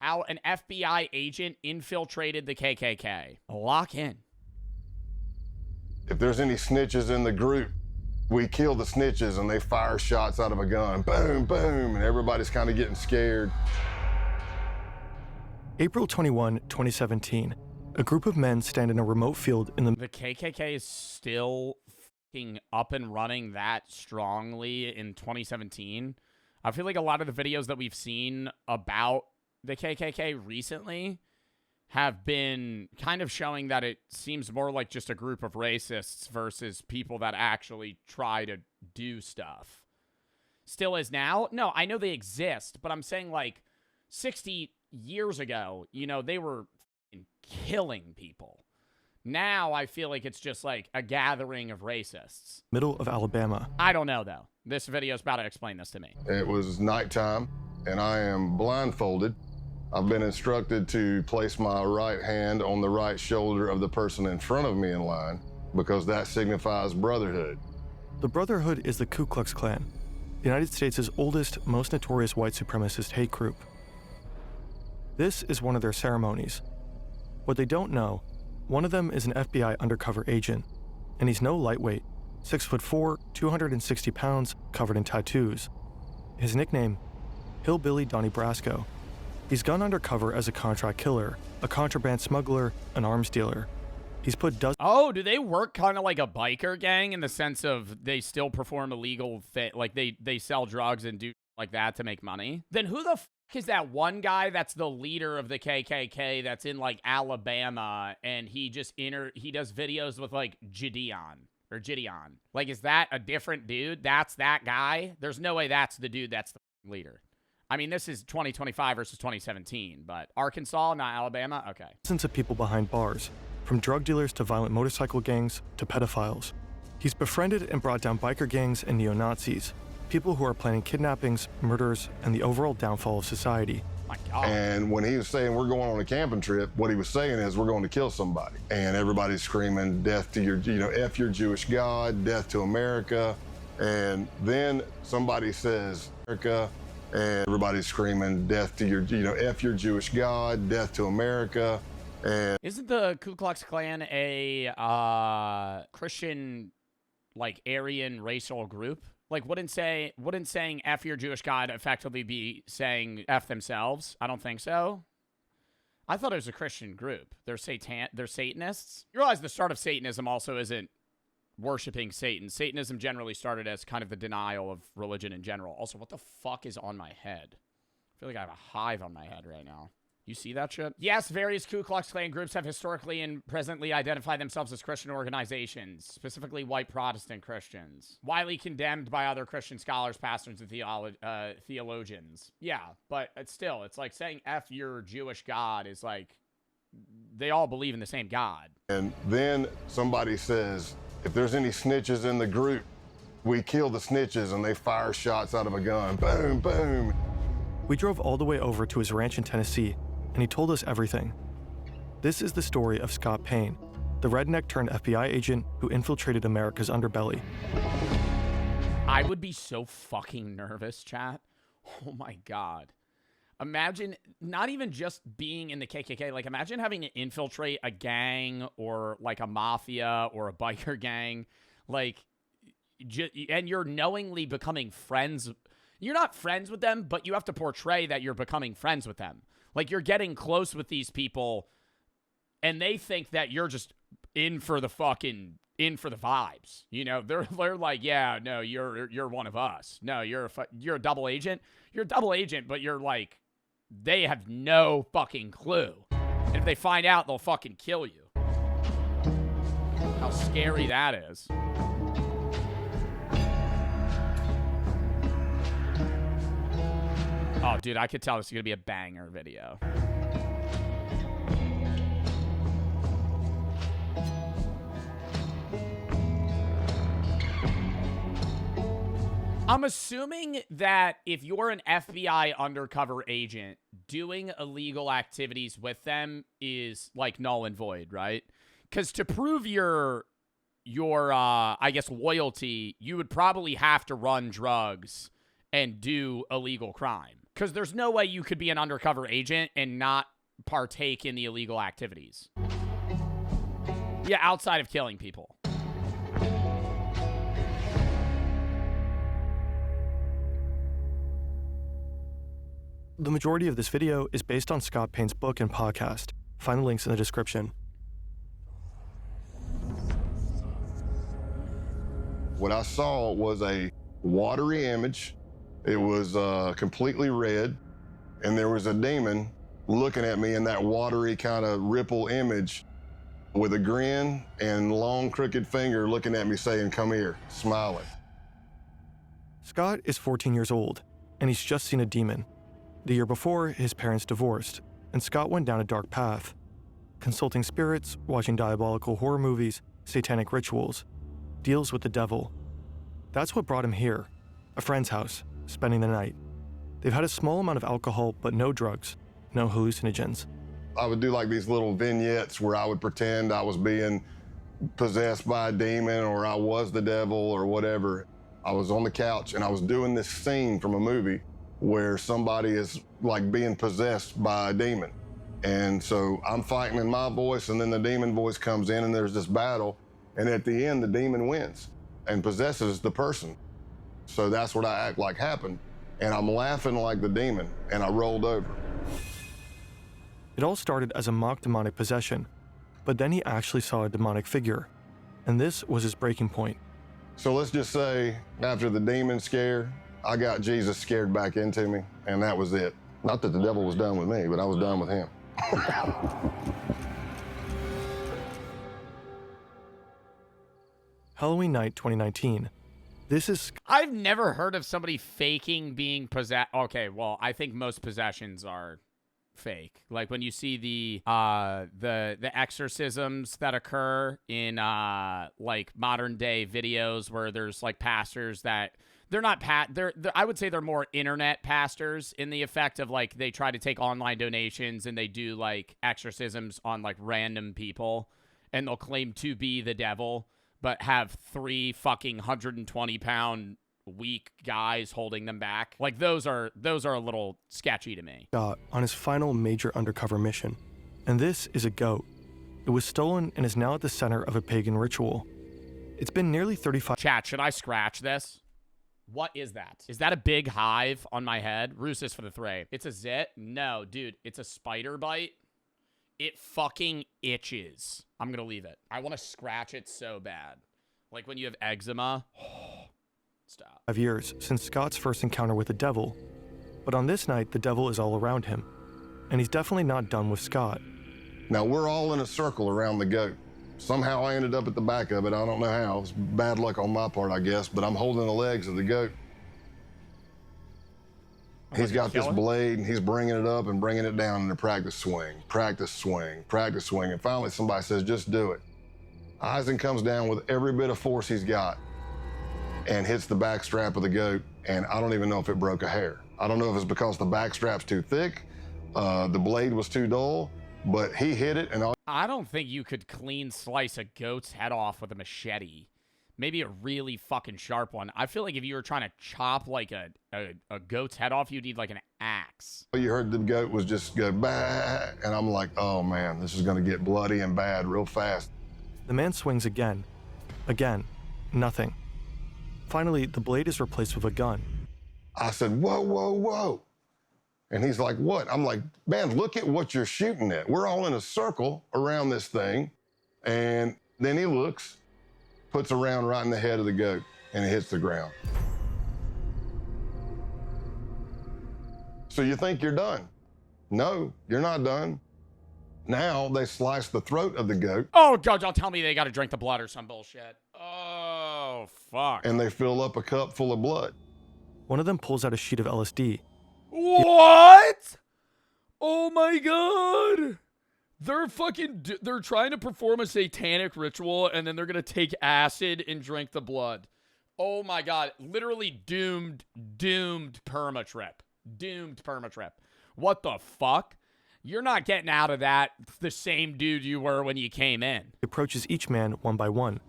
how an FBI agent infiltrated the KKK. Lock in. If there's any snitches in the group, we kill the snitches and they fire shots out of a gun. Boom, boom, and everybody's kind of getting scared. April 21, 2017. A group of men stand in a remote field in The KKK is still fucking up and running that strongly in 2017. I feel like a lot of the videos that we've seen about the KKK recently have been kind of showing that it seems more like just a group of racists versus people that actually try to do stuff. Still is now? No, I know they exist, but I'm saying like 60 years ago, you know, they were killing people. Now I feel like it's just like a gathering of racists. middle of Alabama. I don't know, though. This video is about to explain this to me. It was nighttime, and I am blindfolded. I've been instructed to place my right hand on the right shoulder of the person in front of me in line because that signifies brotherhood. The Brotherhood is the Ku Klux Klan, the United States' oldest, most notorious white supremacist hate group. This is one of their ceremonies. What they don't know, one of them is an FBI undercover agent, and he's no lightweight, 6'4", 260 pounds, covered in tattoos. His nickname, Hillbilly Donnie Brasco. He's gone undercover as a contract killer, a contraband smuggler, an arms dealer. He's put dozens. Oh, do they work kind of like a biker gang in the sense of they still perform illegal like they sell drugs and do like that to make money? Then who the is that one guy that's the leader of the KKK that's in like Alabama and he just he does videos with like Gideon? Like, is that a different dude? That's that guy? There's no way that's the dude that's the leader. I mean, this is 2025 versus 2017, but Arkansas, not Alabama? Okay. Dozens of people behind bars, from drug dealers to violent motorcycle gangs to pedophiles. He's befriended and brought down biker gangs and neo-Nazis, people who are planning kidnappings, murders, and the overall downfall of society. My God. And when he was saying we're going on a camping trip, what he was saying is we're going to kill somebody. And everybody's screaming, death to your, F your Jewish God, death to America. And then somebody says, America, and everybody's screaming, death to your, F your Jewish God, death to America. And isn't the Ku Klux Klan a Christian, like, Aryan racial group? Like, wouldn't saying F your Jewish God effectively be saying F themselves? I don't think so. I thought it was a Christian group. They're Satanists. You realize the start of Satanism also isn't worshiping Satan. Satanism generally started as kind of the denial of religion in general. Also, what the fuck is on my head? I feel like I have a hive on my head right now. You see that shit? Yes, various Ku Klux Klan groups have historically and presently identified themselves as Christian organizations, specifically white Protestant Christians. Widely condemned by other Christian scholars, pastors, and theologians. Yeah, but it's like saying F your Jewish God is like, they all believe in the same God. And then somebody says, if there's any snitches in the group, we kill the snitches and they fire shots out of a gun. Boom, boom. We drove all the way over to his ranch in Tennessee, and he told us everything. This is the story of Scott Payne, the redneck turned FBI agent who infiltrated America's underbelly. I would be so fucking nervous, chat. Oh my God. Imagine not even just being in the KKK. Like, imagine having to infiltrate a gang or like a mafia or a biker gang. Like, and you're knowingly becoming friends. You're not friends with them, but you have to portray that you're becoming friends with them. Like, you're getting close with these people, and they think that you're just in for the vibes. You know, they're like, yeah, no, you're one of us. No, you're a double agent. You're a double agent, but you're like, they have no fucking clue. And if they find out, they'll fucking kill you. How scary that is. Oh, dude, I could tell this is going to be a banger video. I'm assuming that if you're an FBI undercover agent, doing illegal activities with them is like null and void, right? Because to prove your I guess, loyalty, you would probably have to run drugs and do illegal crime. Because there's no way you could be an undercover agent and not partake in the illegal activities. Yeah, outside of killing people. The majority of this video is based on Scott Payne's book and podcast. Find the links in the description. What I saw was a watery image. It was completely red, and there was a demon looking at me in that watery kind of ripple image with a grin and long crooked finger looking at me saying, "Come here," smiling. Scott is 14 years old, and he's just seen a demon. The year before, his parents divorced, and Scott went down a dark path, consulting spirits, watching diabolical horror movies, satanic rituals, deals with the devil. That's what brought him here, a friend's house, spending the night. They've had a small amount of alcohol, but no drugs, no hallucinogens. I would do like these little vignettes where I would pretend I was being possessed by a demon or I was the devil or whatever. I was on the couch and I was doing this scene from a movie where somebody is like being possessed by a demon. And so I'm fighting in my voice, and then the demon voice comes in and there's this battle. And at the end, the demon wins and possesses the person. So that's what I act like happened. And I'm laughing like the demon, and I rolled over. It all started as a mock demonic possession, but then he actually saw a demonic figure, and this was his breaking point. So let's just say after the demon scare, I got Jesus scared back into me, and that was it. Not that the devil was done with me, but I was done with him. Halloween night 2019. This is... I've never heard of somebody faking being possessed. Okay, well, I think most possessions are fake. Like when you see the exorcisms that occur in like modern day videos where there's like pastors that they're not they're I would say they're more internet pastors in the effect of like they try to take online donations and they do like exorcisms on like random people and they'll claim to be the devil but have 3 fucking 120-pound weak guys holding them back. Like those are a little sketchy to me. Scott on his final major undercover mission. And this is a goat. It was stolen and is now at the center of a pagan ritual. It's been nearly 35... Chat, should I scratch this? What is that? Is that a big hive on my head? Roos's for the 3. It's a zit? No, dude, it's a spider bite. It fucking itches. I'm gonna leave it. I want to scratch it so bad. Like when you have eczema. Stop. 5 years since Scott's first encounter with the devil. But on this night, the devil is all around him. And he's definitely not done with Scott. Now we're all in a circle around the goat. Somehow I ended up at the back of it. I don't know how. It's bad luck on my part, I guess, but I'm holding the legs of the goat. He's got this blade, and he's bringing it up and bringing it down in a practice swing, practice swing, practice swing. And finally somebody says, just do it. Eisen comes down with every bit of force he's got and hits the back strap of the goat, and I don't even know if it broke a hair. I don't know if it's because the back strap's too thick, the blade was too dull, but he hit it, and I don't think you could clean slice a goat's head off with a machete. Maybe a really fucking sharp one. I feel like if you were trying to chop like a goat's head off, you'd need like an axe. You heard the goat was just go bah, and I'm like, oh man, this is gonna get bloody and bad real fast. The man swings again. Again. Nothing. Finally, the blade is replaced with a gun. I said, whoa, whoa, whoa. And he's like, what? I'm like, man, look at what you're shooting at. We're all in a circle around this thing. And then he looks, puts a round right in the head of the goat, and it hits the ground. So you think you're done? No, you're not done. Now they slice the throat of the goat. Oh, God, don't tell me they got to drink the blood or some bullshit. Oh, fuck. And they fill up a cup full of blood. One of them pulls out a sheet of LSD. What? Oh, my God. They're trying to perform a satanic ritual, and then they're going to take acid and drink the blood. Oh, my God. Literally doomed perma-trip. Doomed perma-trip. What the fuck? You're not getting out of that the same dude you were when you came in. He approaches each man one by one.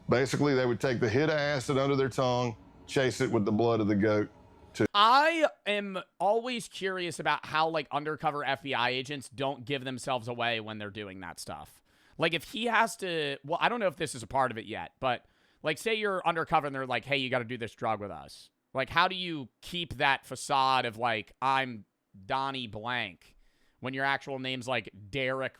Basically, they would take the hit of acid under their tongue, chase it with the blood of the goat, I am always curious about how, like, undercover FBI agents don't give themselves away when they're doing that stuff. Like, if he has to, well, I don't know if this is a part of it yet, but, like, say you're undercover and they're like, hey, you got to do this drug with us. Like, how do you keep that facade of, like, I'm Donnie Blank when your actual name's, like, Derek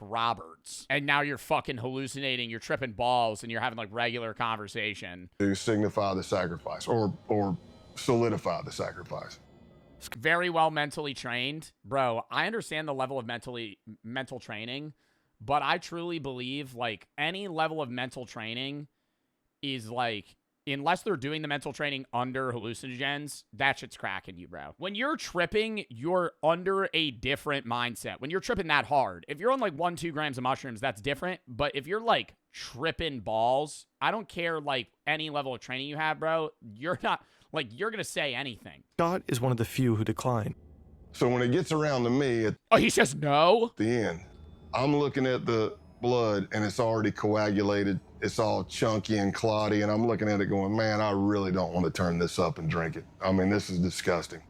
Roberts? And now you're fucking hallucinating, you're tripping balls, and you're having, like, regular conversation. To signify the sacrifice or solidify the sacrifice. Very well mentally trained. Bro, I understand the level of mental training, but I truly believe, like, any level of mental training is, like, unless they're doing the mental training under hallucinogens, that shit's cracking you, bro. When you're tripping, you're under a different mindset. When you're tripping that hard, if you're on, like, 1-2 grams of mushrooms, that's different. But if you're, like, tripping balls, I don't care, like, any level of training you have, bro, you're not... Like, you're going to say anything. Scott is one of the few who decline. So when it gets around to me at he says no? the end, I'm looking at the blood and it's already coagulated. It's all chunky and clotty. And I'm looking at it going, man, I really don't want to turn this up and drink it. I mean, this is disgusting.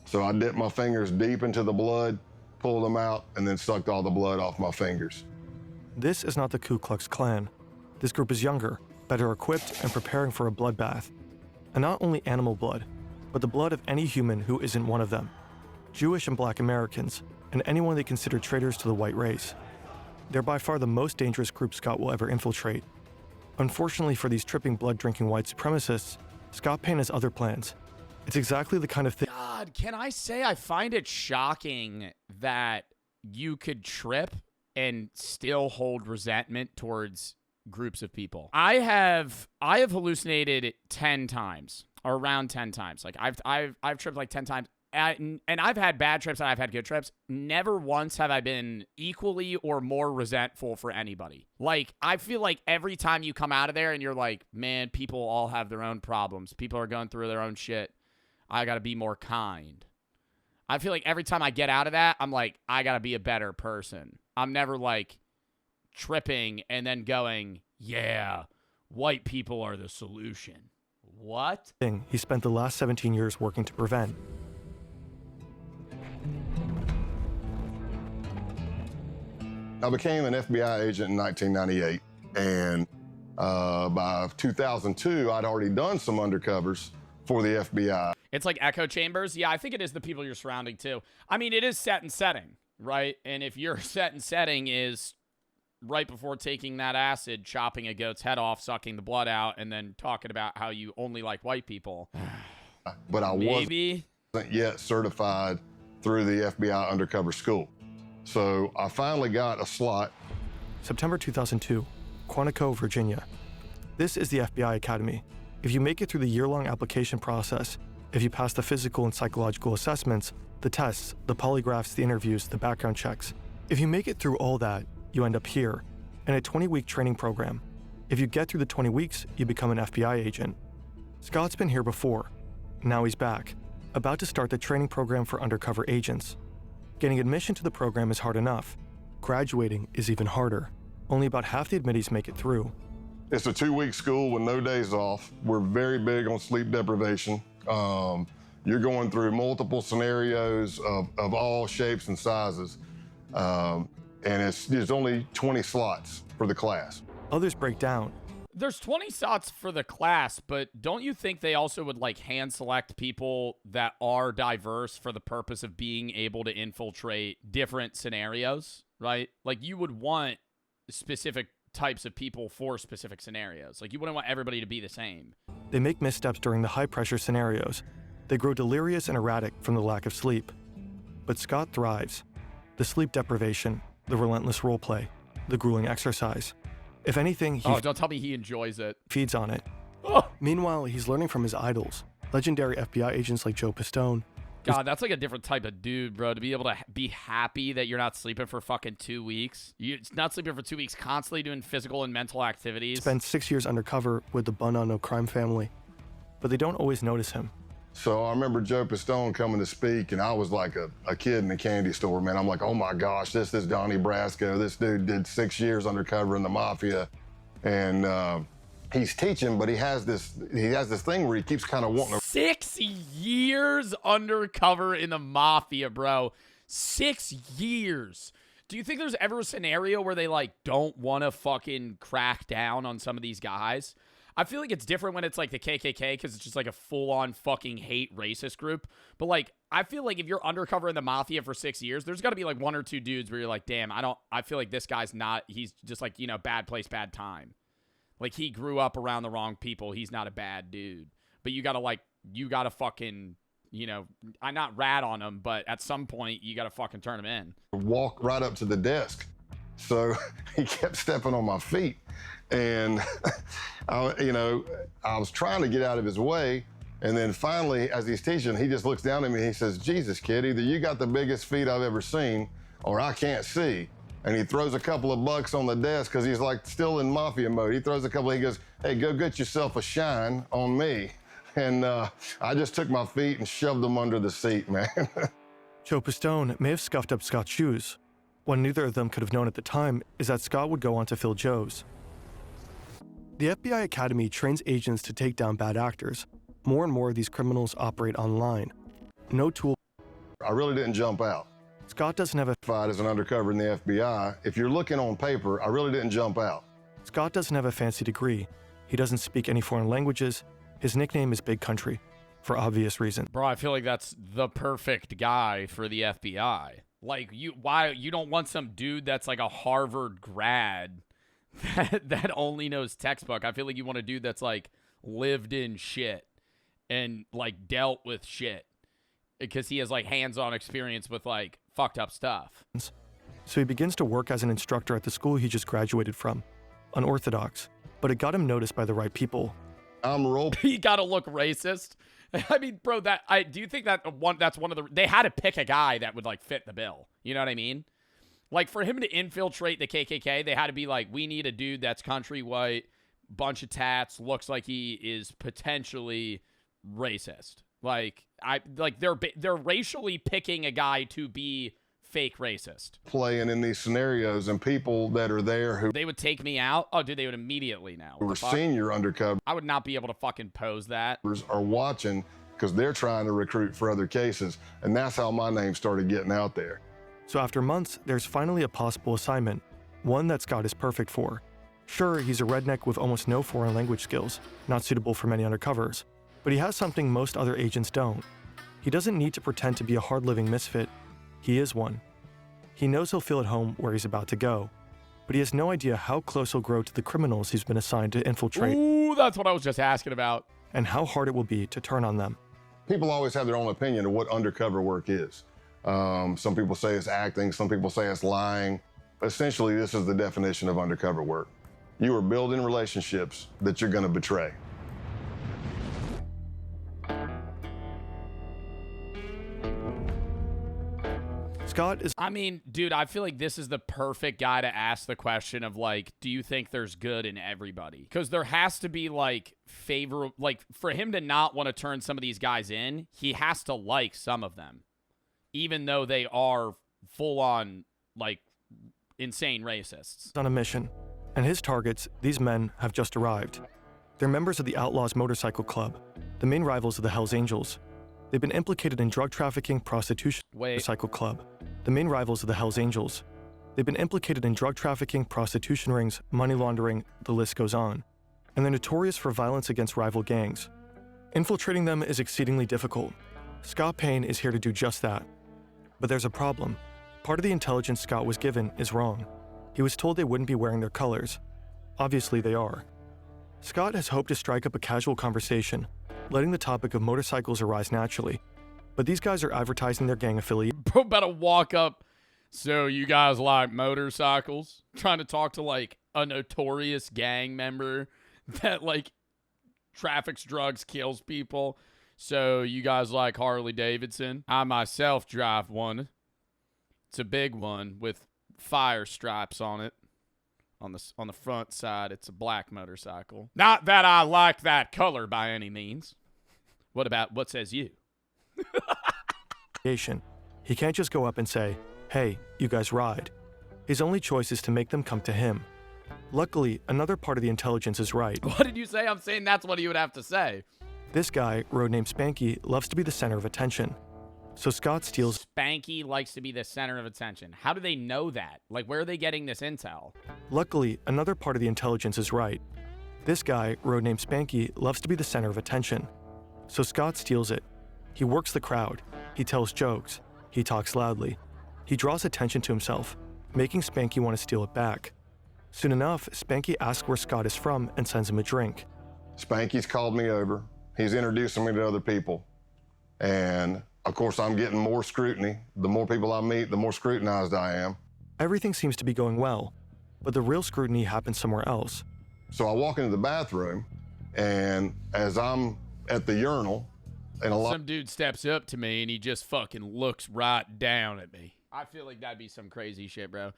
So I dipped my fingers deep into the blood, pulled them out, and then sucked all the blood off my fingers. This is not the Ku Klux Klan. This group is younger, better equipped, and preparing for a bloodbath. And not only animal blood, but the blood of any human who isn't one of them. Jewish and Black Americans, and anyone they consider traitors to the white race. They're by far the most dangerous group Scott will ever infiltrate. Unfortunately for these tripping blood-drinking white supremacists, Scott Payne has other plans. It's exactly the kind of thing— God, can I say I find it shocking that you could trip and still hold resentment towards groups of people. I have hallucinated 10 times, or around 10 times. Like I've tripped like 10 times. And I've had bad trips and I've had good trips. Never once have I been equally or more resentful for anybody. Like, I feel like every time you come out of there and you're like, man, people all have their own problems. People are going through their own shit. I got to be more kind. I feel like every time I get out of that, I'm like, I got to be a better person. I'm never like tripping and then going, yeah, white people are the solution. What? He spent the last 17 years working to prevent. I became an FBI agent in 1998, and by 2002, I'd already done some undercovers for the FBI. It's like echo chambers. Yeah, I think it is the people you're surrounding too. I mean, it is set and setting, right? And if your set and setting is right before taking that acid, chopping a goat's head off, sucking the blood out, and then talking about how you only like white people. But I wasn't yet certified through the FBI undercover school. So I finally got a slot. September 2002, Quantico, Virginia. This is the FBI Academy. If you make it through the year-long application process, if you pass the physical and psychological assessments, the tests, the polygraphs, the interviews, the background checks, if you make it through all that, you end up here, in a 20-week training program. If you get through the 20 weeks, you become an FBI agent. Scott's been here before. Now he's back, about to start the training program for undercover agents. Getting admission to the program is hard enough. Graduating is even harder. Only about half the admittees make it through. It's a 2-week school with no days off. We're very big on sleep deprivation. You're going through multiple scenarios of all shapes and sizes. And there's only 20 slots for the class. Others break down. There's 20 slots for the class, but don't you think they also would like hand select people that are diverse for the purpose of being able to infiltrate different scenarios, right? Like you would want specific types of people for specific scenarios. Like you wouldn't want everybody to be the same. They make missteps during the high-pressure scenarios. They grow delirious and erratic from the lack of sleep. But Scott thrives. The sleep deprivation, the relentless role play, the grueling exercise. If anything, he don't tell me he enjoys it. Feeds on it. Oh. Meanwhile, he's learning from his idols, legendary FBI agents like Joe Pistone. God, that's like a different type of dude, bro, to be able to be happy that you're not sleeping for fucking 2 weeks. You're not sleeping for 2 weeks, constantly doing physical and mental activities. Spent 6 years undercover with the Bun on No Crime family. But they don't always notice him. So I remember Joe Pistone coming to speak, and I was like a kid in a candy store, man. I'm like, oh my gosh, this is Donnie Brasco. This dude did 6 years undercover in the mafia. And he's teaching, but he has this thing where he keeps kind of wanting to. 6 years undercover in the mafia, bro. 6 years. Do you think there's ever a scenario where they, like, don't want to fucking crack down on some of these guys? I feel like it's different when it's, like, the KKK because it's just, like, a full-on fucking hate racist group. But, like, I feel like if you're undercover in the mafia for 6 years, there's got to be, like, 1 or 2 dudes where you're like, damn, I feel like this guy's not, he's just, like, you know, bad place, bad time. Like, he grew up around the wrong people. He's not a bad dude. But you got to, like, fucking, you know, I not rat on him, but at some point, you got to fucking turn him in. Walk right up to the desk. So he kept stepping on my feet. And, I was trying to get out of his way. And then finally, as he's teaching, he just looks down at me and he says, Jesus, kid, either you got the biggest feet I've ever seen or I can't see. And he throws a couple of bucks on the desk because he's like still in mafia mode. He throws a couple, he goes, hey, go get yourself a shine on me. And I just took my feet and shoved them under the seat, man. Joe Pistone may have scuffed up Scott's shoes. What neither of them could have known at the time is that Scott would go on to fill Joe's. The FBI Academy trains agents to take down bad actors. More and more of these criminals operate online. No tool. I really didn't jump out. Scott doesn't have a Fight as an undercover in the FBI. If you're looking on paper, I really didn't jump out. Scott doesn't have a fancy degree. He doesn't speak any foreign languages. His nickname is Big Country, for obvious reasons. Bro, I feel like that's the perfect guy for the FBI. Like, why you don't want some dude that's like a Harvard grad that only knows textbook. I feel like you want a dude that's like lived in shit and like dealt with shit because he has like hands-on experience with like fucked up stuff. So he begins to work as an instructor at the school he just graduated from. Unorthodox, but it got him noticed by the right people. He gotta look racist. I mean, bro, do you think that's one of the, they had to pick a guy that would like fit the bill. You know what I mean? Like for him to infiltrate the KKK, they had to be like, we need a dude that's country white, bunch of tats, looks like he is potentially racist. They're racially picking a guy to be fake racist. Playing in these scenarios and people that are there who they would take me out. Oh, dude, they would immediately now. were senior undercover I would not be able to fucking pose that. are watching because they're trying to recruit for other cases. And that's how my name started getting out there. So after months, there's finally a possible assignment, one that Scott is perfect for. Sure, he's a redneck with almost no foreign language skills, not suitable for many undercovers, but he has something most other agents don't. He doesn't need to pretend to be a hard-living misfit. He is one. He knows he'll feel at home where he's about to go, but he has no idea how close he'll grow to the criminals he's been assigned to infiltrate. Ooh, that's what I was just asking about. And how hard it will be to turn on them. People always have their own opinion of what undercover work is. Some people say it's acting, some people say it's lying. Essentially, this is the definition of undercover work. You are building relationships that you're going to betray. Scott is... I mean, dude, I feel like this is the perfect guy to ask the question of, like, do you think there's good in everybody? Because there has to be, like, for him to not want to turn some of these guys in, he has to like some of them. Even though they are full-on, like, insane racists. On a mission, and his targets, these men, have just arrived. They're members of the Outlaws Motorcycle Club, the main rivals of the Hells Angels. They've been implicated in drug trafficking, prostitution, Motorcycle Club, the main rivals of the Hells Angels. They've been implicated in drug trafficking, prostitution rings, money laundering, the list goes on. And they're notorious for violence against rival gangs. Infiltrating them is exceedingly difficult. Scott Payne is here to do just that. But there's a problem. Part of the intelligence Scott was given is wrong. He was told they wouldn't be wearing their colors. Obviously they are. Scott has hoped to strike up a casual conversation, letting the topic of motorcycles arise naturally. But these guys are advertising their gang affiliate. Bro, about to walk up. So you guys like motorcycles? Trying to talk to like a notorious gang member that like traffics drugs, kills people. So you guys like Harley Davidson? I myself drive one. It's a big one with fire stripes on it. On the front side, it's a black motorcycle. Not that I like that color by any means. What says you? He can't just go up and say, hey, you guys ride. His only choice is to make them come to him. Luckily, another part of the intelligence is right. What did you say? I'm saying that's what he would have to say. This guy, road named Spanky, loves to be the center of attention. So Scott steals... Spanky likes to be the center of attention. How do they know that? Like, where are they getting this intel? Luckily, another part of the intelligence is right. This guy, road named Spanky, loves to be the center of attention. So Scott steals it. He works the crowd. He tells jokes. He talks loudly. He draws attention to himself, making Spanky want to steal it back. Soon enough, Spanky asks where Scott is from and sends him a drink. Spanky's called me over. He's introducing me to other people. And of course, I'm getting more scrutiny. The more people I meet, the more scrutinized I am. Everything seems to be going well, but the real scrutiny happens somewhere else. So I walk into the bathroom, and as I'm at the urinal, and some dude steps up to me and he just fucking looks right down at me. I feel like that'd be some crazy shit, bro.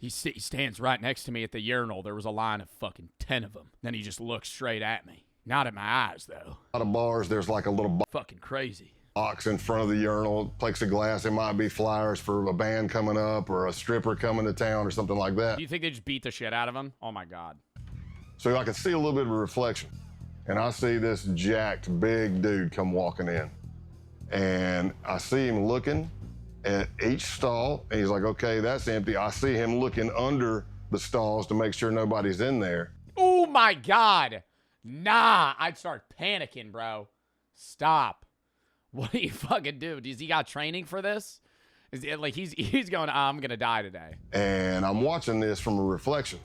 He stands right next to me at the urinal. There was a line of fucking 10 of them. Then he just looks straight at me. Not at my eyes, though. A lot of bars, there's like a little fucking crazy box in front of the urinal, plexiglass. It might be flyers for a band coming up or a stripper coming to town or something like that. Do you think they just beat the shit out of him? Oh, my God. So I can see a little bit of a reflection. And I see this jacked, big dude come walking in. And I see him looking at each stall. And he's like, okay, that's empty. I see him looking under the stalls to make sure nobody's in there. Oh, my God. Nah, I'd start panicking, bro. Stop. What do you fucking do? Does he got training for this? Is it like he's going, I'm going to die today? And I'm watching this from a reflection.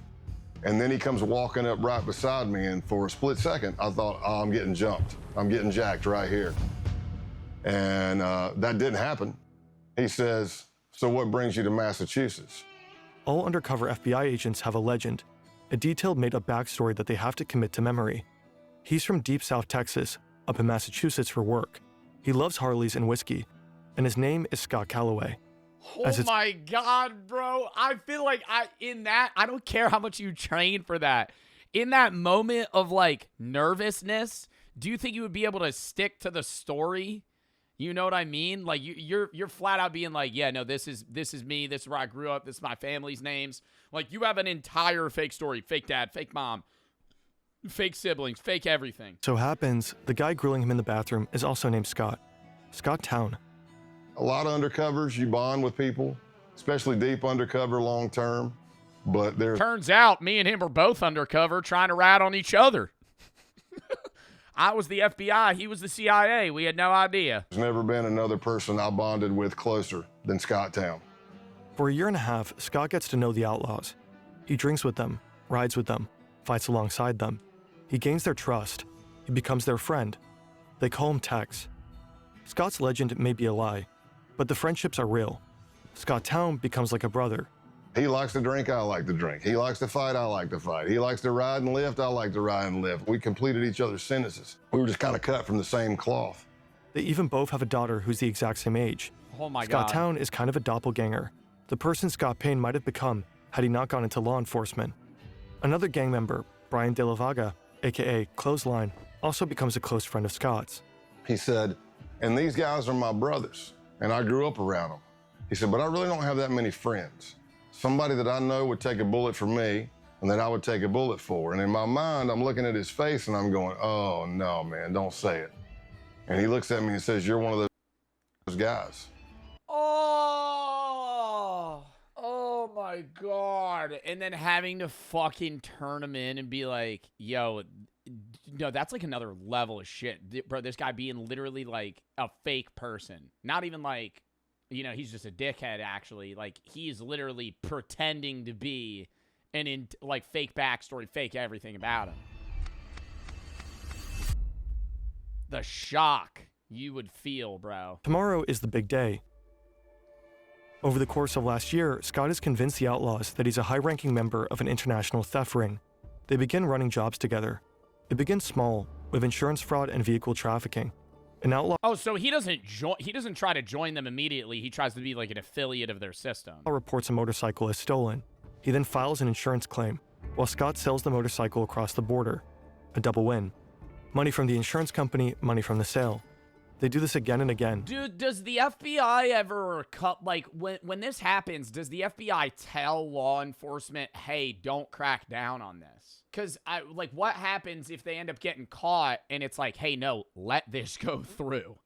And then he comes walking up right beside me, and for a split second, I thought, oh, I'm getting jumped. I'm getting jacked right here. And that didn't happen. He says, so what brings you to Massachusetts? All undercover FBI agents have a legend, a detailed made-up backstory that they have to commit to memory. He's from deep South Texas, up in Massachusetts for work. He loves Harleys and whiskey, and his name is Scott Calloway. Oh my God, bro. I feel like I don't care how much you train for that. In that moment of like nervousness, do you think you would be able to stick to the story? You know what I mean? Like you're flat out being like, yeah, no, this is me. This is where I grew up. This is my family's names. Like you have an entire fake story, fake dad, fake mom, fake siblings, fake everything. So happens, the guy grilling him in the bathroom is also named Scott. Scott Town. A lot of undercovers, you bond with people, especially deep undercover long term. But there's... Turns out me and him were both undercover trying to rat on each other. I was the FBI, he was the CIA. We had no idea. There's never been another person I bonded with closer than Scott Town. For a year and a half, Scott gets to know the outlaws. He drinks with them, rides with them, fights alongside them. He gains their trust. He becomes their friend. They call him Tex. Scott's legend may be a lie, but the friendships are real. Scott Town becomes like a brother. He likes to drink, I like to drink. He likes to fight, I like to fight. He likes to ride and lift, I like to ride and lift. We completed each other's sentences. We were just kind of cut from the same cloth. They even both have a daughter who's the exact same age. Oh my Scott God. Town is kind of a doppelganger, the person Scott Payne might have become had he not gone into law enforcement. Another gang member, Brian De La Vaga, aka Clothesline, also becomes a close friend of Scott's. He said, and these guys are my brothers, and I grew up around them. He said, but I really don't have that many friends. Somebody that I know would take a bullet for me and that I would take a bullet for. And in my mind, I'm looking at his face and I'm going, oh, no, man, don't say it. And he looks at me and says, you're one of those guys. Oh my God. And then having to fucking turn him in and be like, yo, no, that's like another level of shit. Bro, this guy being literally like a fake person. Not even like, you know, he's just a dickhead, actually. Like, he's literally pretending to be like, fake backstory, fake everything about him. The shock you would feel, bro. Tomorrow is the big day. Over the course of last year, Scott has convinced the outlaws that he's a high-ranking member of an international theft ring. They begin running jobs together. It begins small, with insurance fraud and vehicle trafficking. An outlaw so he doesn't try to join them immediately. He tries to be like an affiliate of their system. reports a motorcycle as stolen. He then files an insurance claim, while Scott sells the motorcycle across the border. A double win. Money from the insurance company, money from the sale. They do this again and again. Dude, does the FBI ever cut, like, when this happens, does the FBI tell law enforcement, hey, don't crack down on this? Because, like, what happens if they end up getting caught and it's like, hey, no, let this go through?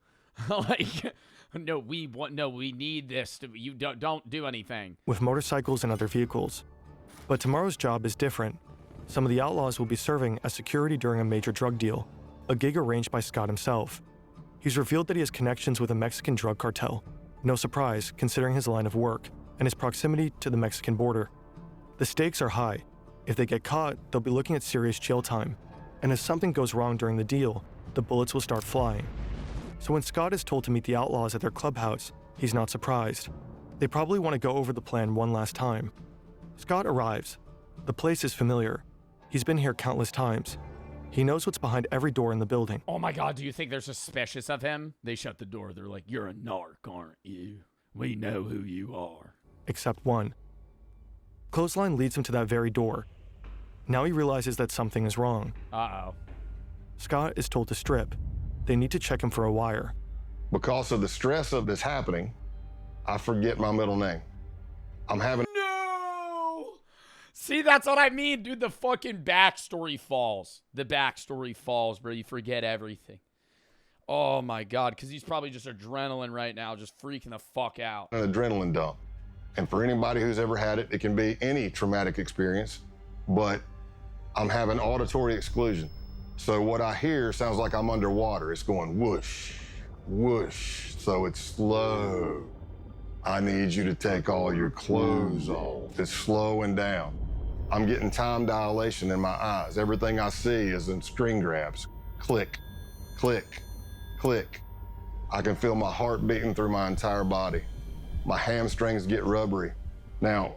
Like, no, we need this. You don't do anything. With motorcycles and other vehicles. But tomorrow's job is different. Some of the outlaws will be serving as security during a major drug deal, a gig arranged by Scott himself. He's revealed that he has connections with a Mexican drug cartel. No surprise, considering his line of work and his proximity to the Mexican border. The stakes are high. If they get caught, they'll be looking at serious jail time. And if something goes wrong during the deal, the bullets will start flying. So when Scott is told to meet the outlaws at their clubhouse, he's not surprised. They probably want to go over the plan one last time. Scott arrives. The place is familiar. He's been here countless times. He knows what's behind every door in the building. Oh my God, do you think they're suspicious of him? They shut the door. They're like, you're a narc, aren't you? We know who you are. Except one. Clothesline leads him to that very door. Now he realizes that something is wrong. Uh-oh. Scott is told to strip. They need to check him for a wire. Because of the stress of this happening, I forget my middle name. I'm having... No! See, that's what I mean, dude. The fucking backstory falls. The backstory falls, bro. You forget everything. Oh, my God. Because he's probably just adrenaline right now, just freaking the fuck out. An adrenaline dump. And for anybody who's ever had it, it can be any traumatic experience, but I'm having auditory exclusion. So what I hear sounds like I'm underwater. It's going whoosh, whoosh. So it's slow. I need you to take all your clothes off. It's slowing down. I'm getting time dilation in my eyes. Everything I see is in string grabs. Click, click, click. I can feel my heart beating through my entire body. My hamstrings get rubbery. Now,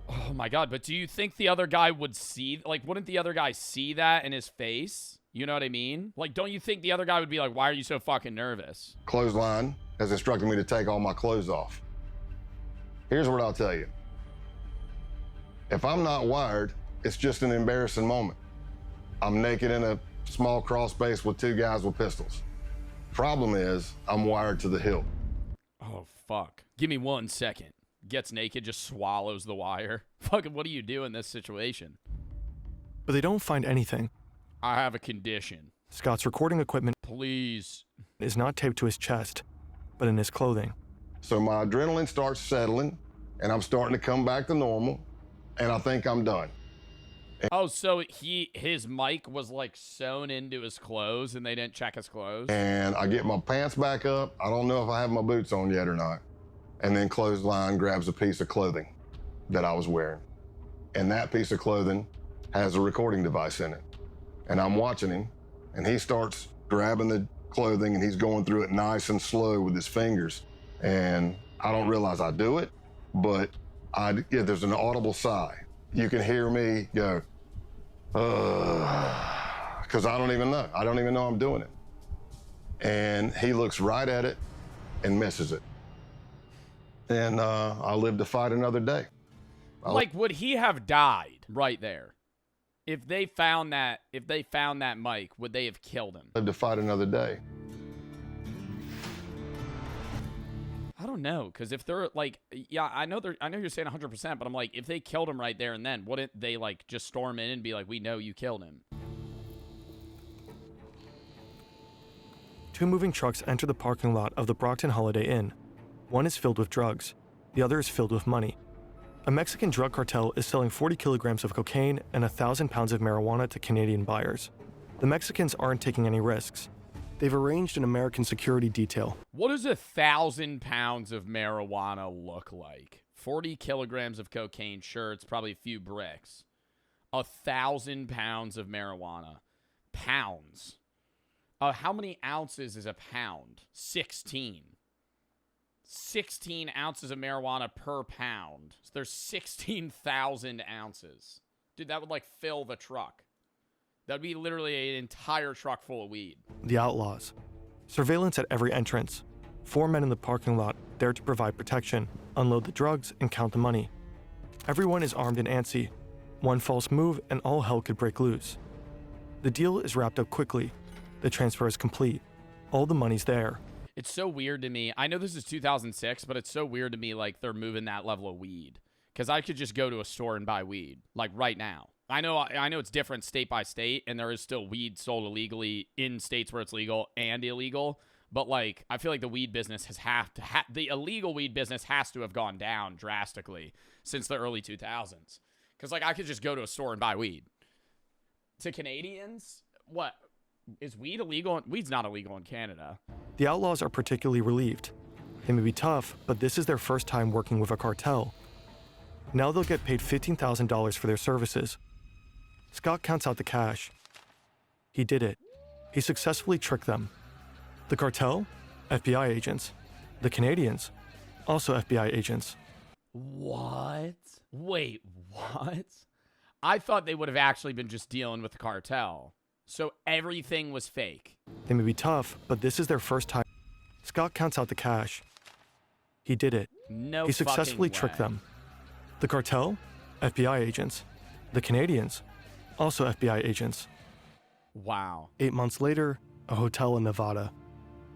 oh my God, but do you think the other guy would see, like, wouldn't the other guy see that in his face? You know what I mean? Like, don't you think the other guy would be like, why are you so fucking nervous? Clothesline has instructed me to take all my clothes off. Here's what I'll tell you. If I'm not wired, it's just an embarrassing moment. I'm naked in a small crawl space with two guys with pistols. Problem is, I'm wired to the hilt. Oh, fuck. Give me 1 second. Gets naked, just swallows the wire. Fucking, what do you do in this situation? But they don't find anything. I have a condition. Scott's recording equipment Please. is not taped to his chest, but in his clothing. So my adrenaline starts settling, and I'm starting to come back to normal, and I think I'm done. Oh, so his mic was like sewn into his clothes and they didn't check his clothes? And I get my pants back up. I don't know if I have my boots on yet or not. And then Clothesline grabs a piece of clothing that I was wearing. And that piece of clothing has a recording device in it. And I'm watching him, and he starts grabbing the clothing, and he's going through it nice and slow with his fingers. And I don't realize I do it, but there's an audible sigh. You can hear me go, because I don't even know. I don't even know I'm doing it. And he looks right at it and misses it. And I live to fight another day. Like, would he have died right there? If they found that mic, would they have killed him? Live to fight another day. I don't know, because if they're like, yeah, I know you're saying 100%, but I'm like, if they killed him right there and then, wouldn't they like just storm in and be like, we know you killed him? Two moving trucks enter the parking lot of the Brockton Holiday Inn. One is filled with drugs. The other is filled with money. A Mexican drug cartel is selling 40 kilograms of cocaine and 1,000 pounds of marijuana to Canadian buyers. The Mexicans aren't taking any risks. They've arranged an American security detail. What does 1,000 pounds of marijuana look like? 40 kilograms of cocaine, sure, it's probably a few bricks. 1,000 pounds of marijuana. Pounds. How many ounces is a pound? 16. 16 ounces of marijuana per pound. So there's 16,000 ounces. Dude, that would like fill the truck. That'd be literally an entire truck full of weed. The outlaws. Surveillance at every entrance. 4 men in the parking lot there to provide protection, unload the drugs, and count the money. Everyone is armed and antsy. One false move and all hell could break loose. The deal is wrapped up quickly. The transfer is complete. All the money's there. It's so weird to me. I know this is 2006, but it's so weird to me like they're moving that level of weed. Because I could just go to a store and buy weed, like right now. I know it's different state by state, and there is still weed sold illegally in states where it's legal and illegal. But like, I feel like the weed business the illegal weed business has to have gone down drastically since the early 2000s. Because like, I could just go to a store and buy weed. To Canadians, what is weed illegal? Weed's not illegal in Canada. The outlaws are particularly relieved. They may be tough, but this is their first time working with a cartel. Now they'll get paid $15,000 for their services. Scott counts out the cash. He did it. He successfully tricked them. The cartel? FBI agents. The Canadians? Also FBI agents. What? Wait, what? I thought they would have actually been just dealing with the cartel. So everything was fake. They may be tough, but this is their first time. Scott counts out the cash. He did it. No He successfully fucking tricked way. them. The cartel? FBI agents. The Canadians? Also FBI agents. Wow. 8 months later, a hotel in Nevada.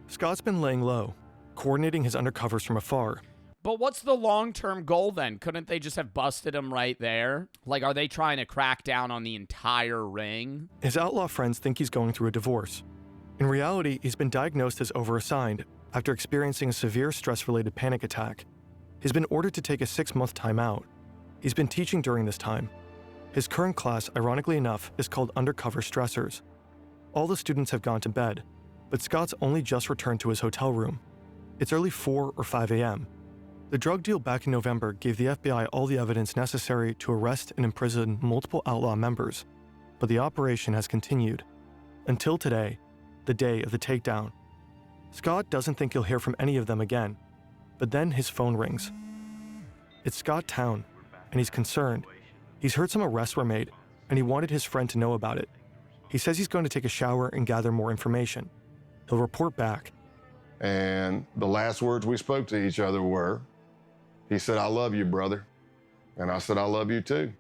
Scott's been laying low, coordinating his undercovers from afar. But what's the long-term goal then? Couldn't they just have busted him right there? Like, are they trying to crack down on the entire ring? His outlaw friends think he's going through a divorce. In reality, he's been diagnosed as overassigned after experiencing a severe stress-related panic attack. He's been ordered to take a 6-month timeout. He's been teaching during this time. His current class, ironically enough, is called Undercover Stressors. All the students have gone to bed, but Scott's only just returned to his hotel room. It's early 4 or 5 a.m. The drug deal back in November gave the FBI all the evidence necessary to arrest and imprison multiple outlaw members, but the operation has continued. Until today, the day of the takedown. Scott doesn't think he'll hear from any of them again, but then his phone rings. It's Scott Town, and he's concerned. He's heard some arrests were made, and he wanted his friend to know about it. He says he's going to take a shower and gather more information. He'll report back. And the last words we spoke to each other were, he said, "I love you, brother." And I said, "I love you too."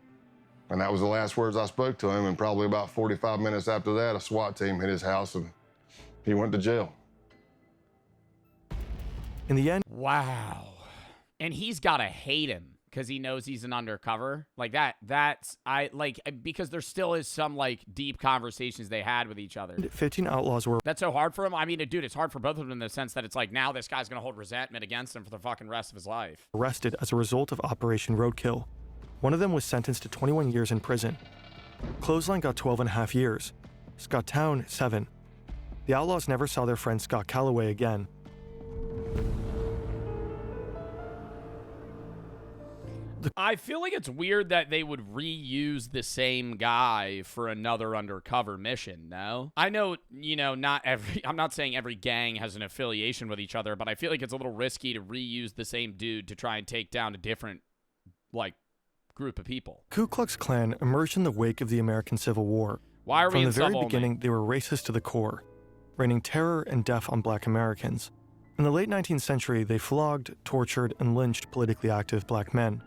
And that was the last words I spoke to him. And probably about 45 minutes after that, a SWAT team hit his house and he went to jail. In the end, Wow. And he's got to hate him because he knows he's an undercover. Like because there still is some like deep conversations they had with each other. 15 outlaws were That's so hard for him. I mean, dude, it's hard for both of them in the sense that it's like now this guy's going to hold resentment against him for the fucking rest of his life. arrested as a result of Operation Roadkill. One of them was sentenced to 21 years in prison. Clothesline got 12.5 years. Scott Town, 7. The outlaws never saw their friend Scott Calloway again. I feel like it's weird that they would reuse the same guy for another undercover mission, no? I know, I'm not saying every gang has an affiliation with each other, but I feel like it's a little risky to reuse the same dude to try and take down a different, group of people. Ku Klux Klan emerged in the wake of the American Civil War. Why are we From in the very sub-only? beginning, they were racist to the core, raining terror and death on black Americans. In the late 19th century, they flogged, tortured, and lynched politically active black men,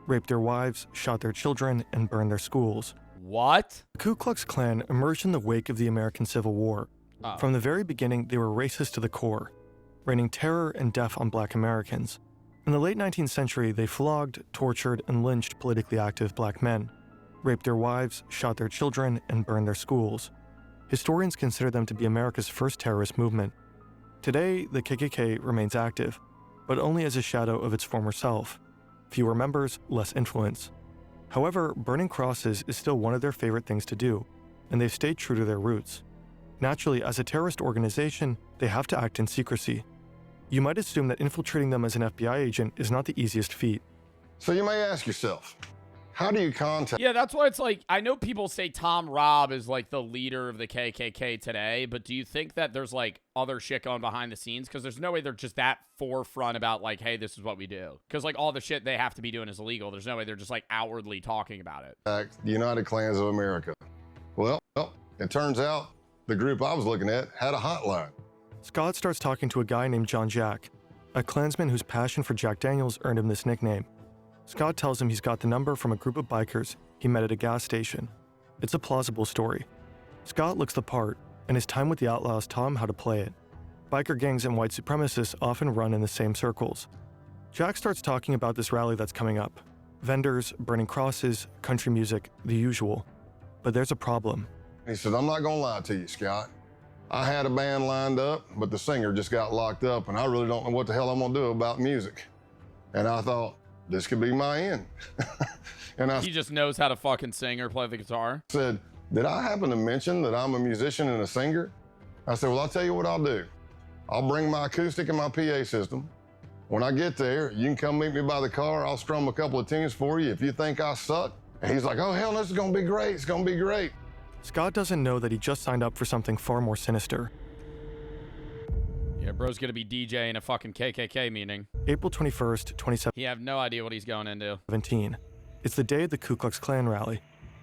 raped their wives, shot their children, and burned their schools. What? The Ku Klux Klan emerged in the wake of the American Civil War. Oh. From the very beginning, they were racist to the core, raining terror and death on black Americans. In the late 19th century, they flogged, tortured, and lynched politically active black men, raped their wives, shot their children, and burned their schools. Historians consider them to be America's first terrorist movement. Today, the KKK remains active, but only as a shadow of its former self. Fewer members, less influence. However, burning crosses is still one of their favorite things to do, and they've stayed true to their roots. Naturally, as a terrorist organization, they have to act in secrecy. You might assume that infiltrating them as an FBI agent is not the easiest feat. So you may ask yourself, how do you contact Yeah, that's why it's like, I know people say Tom Robb is like the leader of the KKK today, but do you think that there's like other shit going behind the scenes? Because there's no way they're just that forefront about like, hey, this is what we do. Because like all the shit they have to be doing is illegal. There's no way they're just like outwardly talking about it. the United Klans of America? Well, it turns out the group I was looking at had a hotline. Scott starts talking to a guy named John Jack, a Klansman whose passion for Jack Daniels earned him this nickname. Scott tells him he's got the number from a group of bikers he met at a gas station. It's a plausible story. Scott looks the part, and his time with the outlaws taught him how to play it. Biker gangs and white supremacists often run in the same circles. Jack starts talking about this rally that's coming up. Vendors, burning crosses, country music, the usual. But there's a problem. He said, I'm not gonna lie to you, Scott. I had a band lined up, but the singer just got locked up, and I really don't know what the hell I'm gonna do about music. And I thought, this could be my end. He just knows how to fucking sing or play the guitar. Said, did I happen to mention that I'm a musician and a singer? I said, well, I'll tell you what I'll do. I'll bring my acoustic and my PA system. When I get there, you can come meet me by the car. I'll strum a couple of tunes for you if you think I suck. And he's like, oh, hell, this is gonna be great. It's gonna be great. Scott doesn't know that he just signed up for something far more sinister. Yeah, bro's gonna be DJing a fucking KKK meeting. April 21st, 2017. He have no idea what he's going into. It's the day of the Ku Klux Klan rally.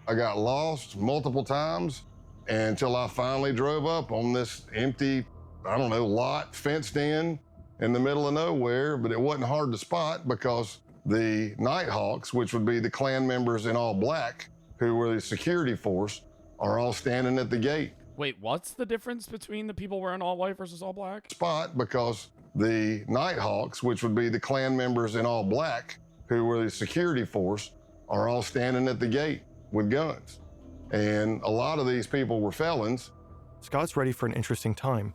I got lost multiple times until I finally drove up on this empty, I don't know, lot fenced in the middle of nowhere, but it wasn't hard to spot because the Nighthawks, which would be the Klan members in all black, who were the security force, are all standing at the gate. Wait, what's the difference between the people wearing all white versus all black? Spot because the Nighthawks, which would be the Klan members in all black, who were the security force, are all standing at the gate with guns. And a lot of these people were felons. Scott's ready for an interesting time.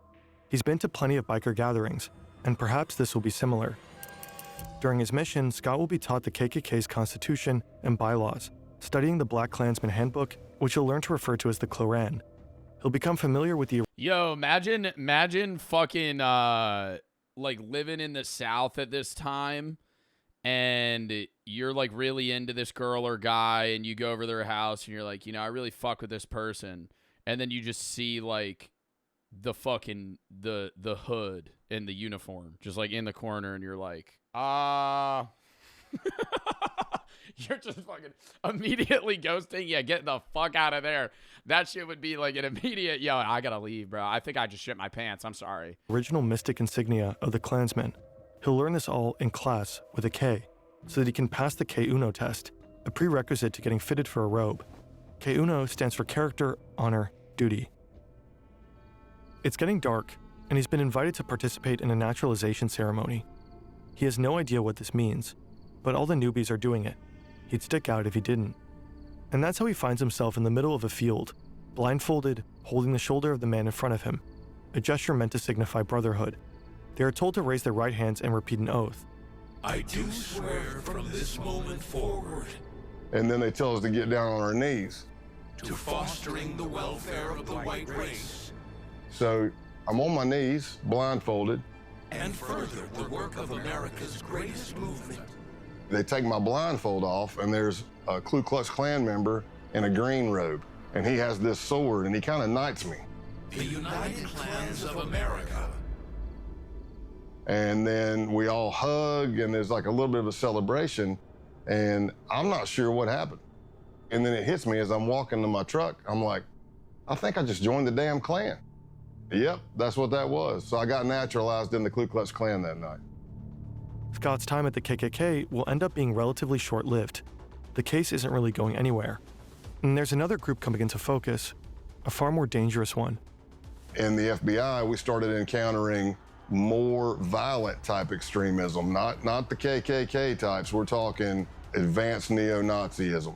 He's been to plenty of biker gatherings, and perhaps this will be similar. During his mission, Scott will be taught the KKK's constitution and bylaws, studying the Black Klansman Handbook, which he'll learn to refer to as the Kloran. He'll become familiar with the... Yo, imagine fucking, like, living in the South at this time, and you're, like, really into this girl or guy, and you go over to their house, and you're like, you know, I really fuck with this person, and then you just see, like, the fucking, the hood in the uniform, just, like, in the corner, and you're like, you're just fucking immediately ghosting. Yeah, get the fuck out of there. That shit would be like an immediate, yo, I gotta leave, bro. I think I just shit my pants. I'm sorry. Original mystic insignia of the Klansmen. He'll learn this all in class with a K, so that he can pass the K-Uno test, a prerequisite to getting fitted for a robe. K-Uno stands for character, honor, duty. It's getting dark, and he's been invited to participate in a naturalization ceremony. He has no idea what this means, but all the newbies are doing it. He'd stick out if he didn't. And that's how he finds himself in the middle of a field, blindfolded, holding the shoulder of the man in front of him, a gesture meant to signify brotherhood. They are told to raise their right hands and repeat an oath. I do swear from this moment forward. And then they tell us to get down on our knees. To fostering the welfare of the white race. So I'm on my knees, blindfolded. And further the work of America's greatest movement. They take my blindfold off, and there's a Ku Klux Klan member in a green robe, and he has this sword, and he kind of knights me. The United Klans of America. And then we all hug, and there's like a little bit of a celebration, and I'm not sure what happened. And then it hits me as I'm walking to my truck. I'm like, I think I just joined the damn Klan. Yep, that's what that was. So I got naturalized in the Ku Klux Klan that night. Scott's time at the KKK will end up being relatively short-lived. The case isn't really going anywhere. And there's another group coming into focus, a far more dangerous one. In the FBI, we started encountering more violent type extremism, not the KKK types. We're talking advanced neo-Nazism.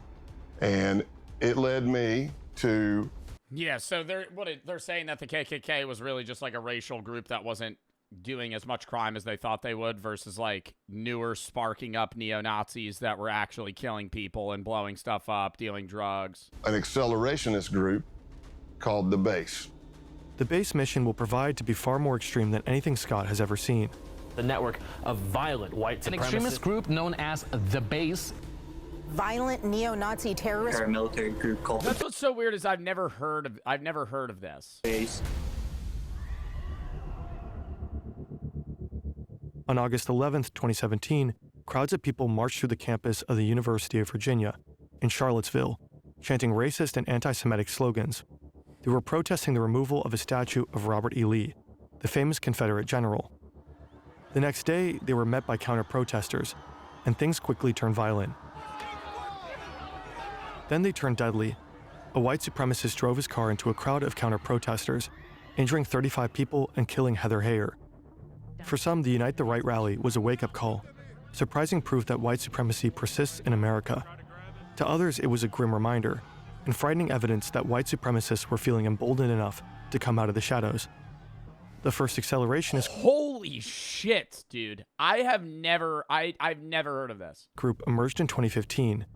And it led me to... Yeah, so they're saying that the KKK was really just like a racial group that wasn't doing as much crime as they thought they would versus like newer sparking up neo-Nazis that were actually killing people and blowing stuff up, dealing drugs. An accelerationist group called the Base. The Base mission will provide to be far more extreme than anything Scott has ever seen. The network of violent white supremacists. An extremist group known as the Base. Violent neo-Nazi terrorist paramilitary group called That's what's so weird is I've never heard of this. Base. On August 11th, 2017, crowds of people marched through the campus of the University of Virginia in Charlottesville, chanting racist and anti-Semitic slogans. They were protesting the removal of a statue of Robert E. Lee, the famous Confederate general. The next day, they were met by counter-protesters, and things quickly turned violent. Then they turned deadly. A white supremacist drove his car into a crowd of counter-protesters, injuring 35 people and killing Heather Heyer. For some, the Unite the Right rally was a wake-up call, surprising proof that white supremacy persists in America. To others, it was a grim reminder, and frightening evidence that white supremacists were feeling emboldened enough to come out of the shadows. The first accelerationist Holy shit, dude. I've never heard of this. group emerged in 2015.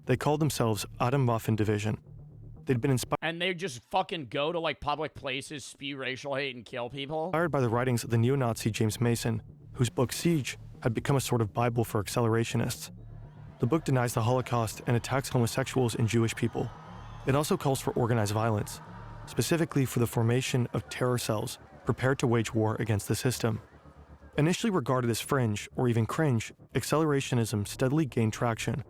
They called themselves Atomwaffen Division. They'd been And they just fucking go to like public places, spew racial hate, and kill people? inspired by the writings of the neo-Nazi James Mason, whose book Siege had become a sort of Bible for accelerationists. The book denies the Holocaust and attacks homosexuals and Jewish people. It also calls for organized violence, specifically for the formation of terror cells prepared to wage war against the system. Initially regarded as fringe or even cringe, accelerationism steadily gained traction.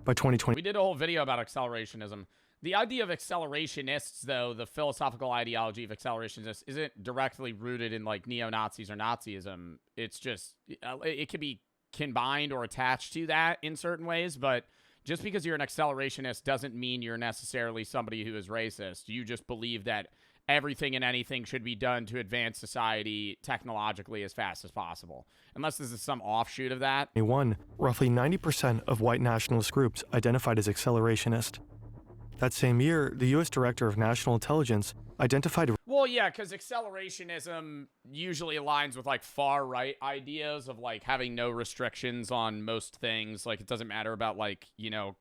By 2020, We did a whole video about accelerationism. The idea of accelerationists, though, the philosophical ideology of accelerationists, isn't directly rooted in like neo-Nazis or Nazism. It's just, it can be combined or attached to that in certain ways, but just because you're an accelerationist doesn't mean you're necessarily somebody who is racist. You just believe that everything and anything should be done to advance society technologically as fast as possible. Unless this is some offshoot of that. Roughly 90% of white nationalist groups identified as accelerationist. That same year, the U.S. Director of National Intelligence identified Well, yeah, because accelerationism usually aligns with like far-right ideas of like having no restrictions on most things. Like it doesn't matter about like, you know,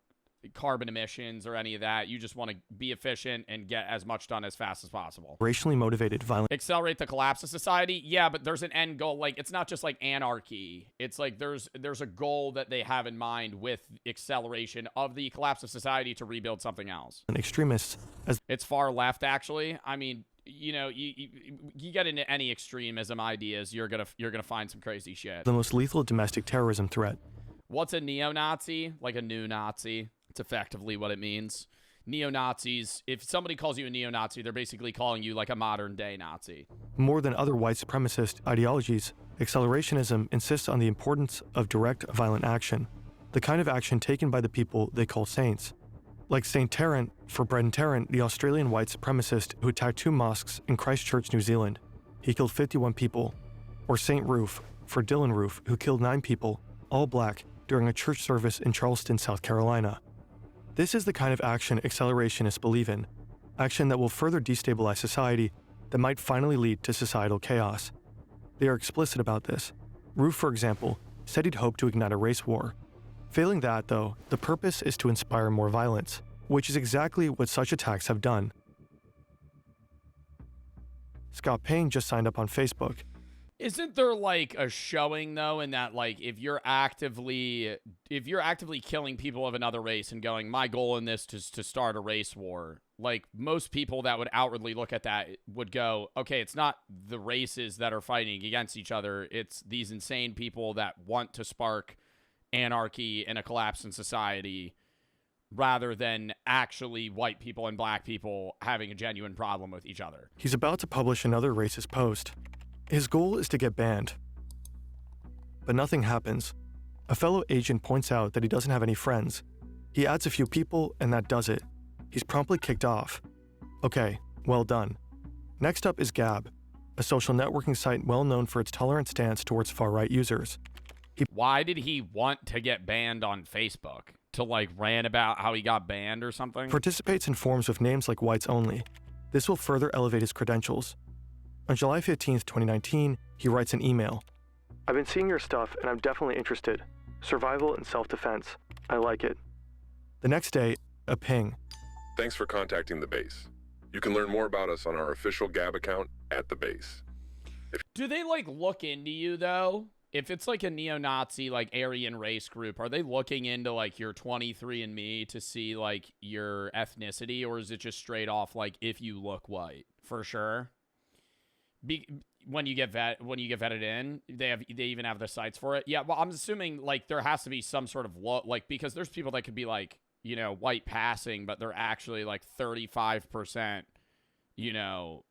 carbon emissions or any of that. You just want to be efficient and get as much done as fast as possible. racially motivated violent Accelerate the collapse of society? Yeah, but there's an end goal. Like, it's not just like anarchy. It's like there's a goal that they have in mind with acceleration of the collapse of society to rebuild something else. extremists as It's far left, actually. I mean, you know, you get into any extremism ideas, you're gonna find some crazy shit. the most lethal domestic terrorism threat. What's a neo-Nazi? Like a new Nazi. It's effectively what it means. Neo-Nazis, if somebody calls you a neo-Nazi, they're basically calling you like a modern-day Nazi. More than other white supremacist ideologies, accelerationism insists on the importance of direct violent action, the kind of action taken by the people they call saints. Like St. Tarrant, for Brenton Tarrant, the Australian white supremacist who attacked 2 mosques in Christchurch, New Zealand. He killed 51 people. Or St. Roof, for Dylan Roof, who killed 9 people, all black, during a church service in Charleston, South Carolina. This is the kind of action accelerationists believe in, action that will further destabilize society, that might finally lead to societal chaos. They are explicit about this. Roof, for example, said he'd hoped to ignite a race war. Failing that, though, the purpose is to inspire more violence, which is exactly what such attacks have done. Scott Payne just signed up on Facebook. Isn't there like a showing though in that like if you're actively killing people of another race and going, my goal in this is to start a race war, like most people that would outwardly look at that would go, okay, it's not the races that are fighting against each other, it's these insane people that want to spark anarchy and a collapse in society, rather than actually white people and black people having a genuine problem with each other. He's about to publish another racist post. His goal is to get banned. But nothing happens. A fellow agent points out that he doesn't have any friends. He adds a few people, and that does it. He's promptly kicked off. Okay, well done. Next up is Gab, a social networking site well known for its tolerant stance towards far-right users. Why did he want to get banned on Facebook? To like rant about how he got banned or something? Participates in forums with names like Whites Only. This will further elevate his credentials. On July 15th, 2019, he writes an email. I've been seeing your stuff and I'm definitely interested. Survival and self-defense. I like it. The next day, a ping. Thanks for contacting the base. You can learn more about us on our official Gab account at the base. Do they like look into you though? If it's like a neo-Nazi like Aryan race group, are they looking into like your 23andMe to see like your ethnicity, or is it just straight off like if you look white? For sure. When you get vetted in, they even have the sites for it. Yeah, well, I'm assuming like there has to be some sort of like, because there's people that could be like, you know, white passing, but they're actually like 35%, you know,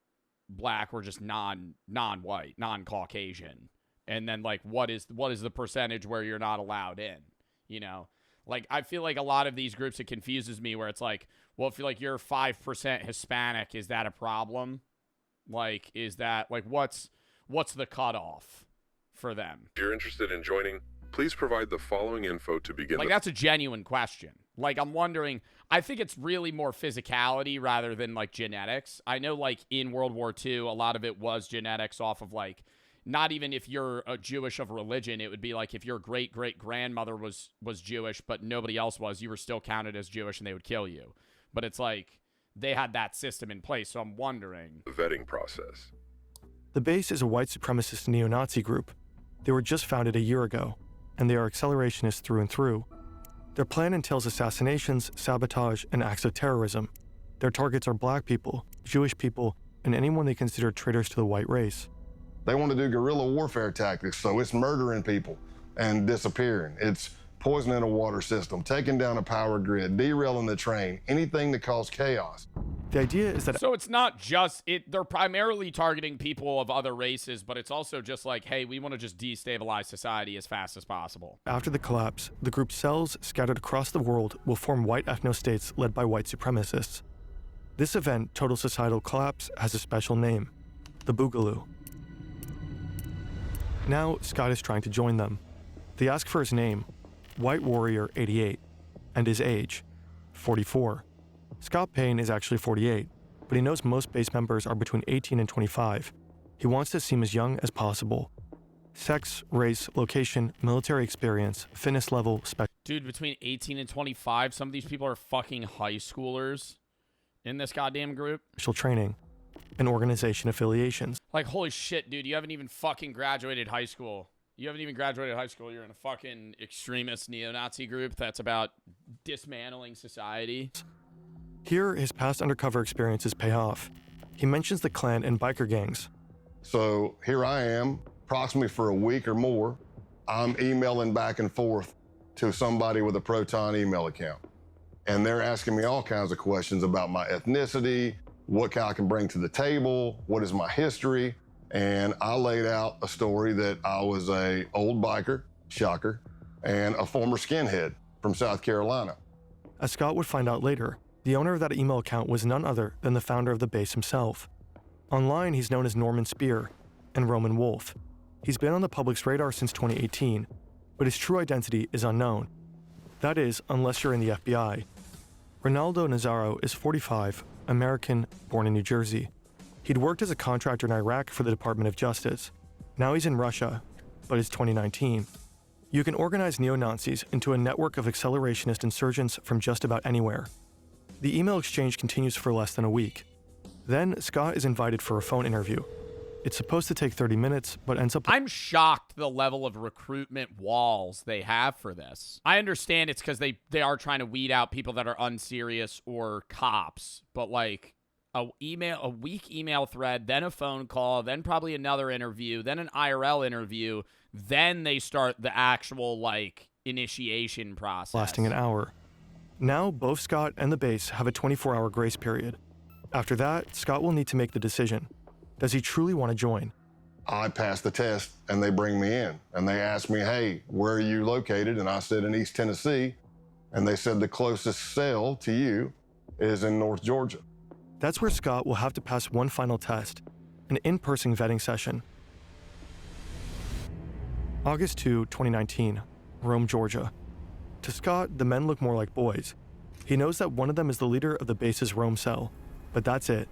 black or just non-white, non-Caucasian. And then like what is the percentage where you're not allowed in, you know? Like I feel like a lot of these groups, it confuses me where it's like, well, if you're like you're 5% Hispanic, is that a problem? Like, is that, like, what's the cutoff for them? If you're interested in joining, please provide the following info to begin. Like, that's a genuine question. Like, I'm wondering, I think it's really more physicality rather than, like, genetics. I know, like, in World War II, a lot of it was genetics off of, like, not even if you're a Jewish of religion, it would be like if your great-great-grandmother was Jewish, but nobody else was, you were still counted as Jewish and they would kill you. But it's like they had that system in place, so I'm wondering. The vetting process. The base is a white supremacist neo-Nazi group. They were just founded a year ago, and they are accelerationists through and through. Their plan entails assassinations, sabotage, and acts of terrorism. Their targets are black people, Jewish people, and anyone they consider traitors to the white race. They want to do guerrilla warfare tactics, so it's murdering people and disappearing. It's poisoning a water system, taking down a power grid, derailing the train, anything that causes chaos. The idea is that... So it's not just... They're primarily targeting people of other races, but it's also just like, hey, we want to just destabilize society as fast as possible. After the collapse, the group's cells scattered across the world will form white ethno-states led by white supremacists. This event, total societal collapse, has a special name, the Boogaloo. Now, Scott is trying to join them. They ask for his name, White Warrior 88, and his age, 44. Scott Payne is actually 48, but he knows most base members are between 18 and 25. He wants to seem as young as possible. Sex, race, location, military experience, fitness level, Dude, between 18 and 25, some of these people are fucking high schoolers in this goddamn group. Special training, and organization affiliations. Like, holy shit, dude, you haven't even fucking graduated high school. You haven't even graduated high school. You're in a fucking extremist neo-Nazi group that's about dismantling society. Here, his past undercover experiences pay off. He mentions the Klan and biker gangs. So here I am, approximately for a week or more. I'm emailing back and forth to somebody with a Proton email account. And they're asking me all kinds of questions about my ethnicity, what I can bring to the table, what is my history. And I laid out a story that I was a old biker, shocker, and a former skinhead from South Carolina. As Scott would find out later, the owner of that email account was none other than the founder of the base himself. Online, he's known as Norman Spear and Roman Wolf. He's been on the public's radar since 2018, but his true identity is unknown. That is, unless you're in the FBI. Ronaldo Nazaro is 45, American, born in New Jersey. He'd worked as a contractor in Iraq for the Department of Justice. Now he's in Russia, but it's 2019. You can organize neo-Nazis into a network of accelerationist insurgents from just about anywhere. The email exchange continues for less than a week. Then, Scott is invited for a phone interview. It's supposed to take 30 minutes, but ends up... I'm shocked the level of recruitment walls they have for this. I understand it's because they are trying to weed out people that are unserious or cops, but like a week email thread, then a phone call, then probably another interview, then an IRL interview, then they start the actual like initiation process. Lasting an hour. Now, both Scott and the base have a 24-hour grace period. After that, Scott will need to make the decision. Does he truly want to join? I passed the test, and they bring me in. And they asked me, hey, where are you located? And I said, in East Tennessee. And they said the closest cell to you is in North Georgia. That's where Scott will have to pass one final test, an in-person vetting session. August 2, 2019, Rome, Georgia. To Scott, the men look more like boys. He knows that one of them is the leader of the base's Rome cell, but that's it.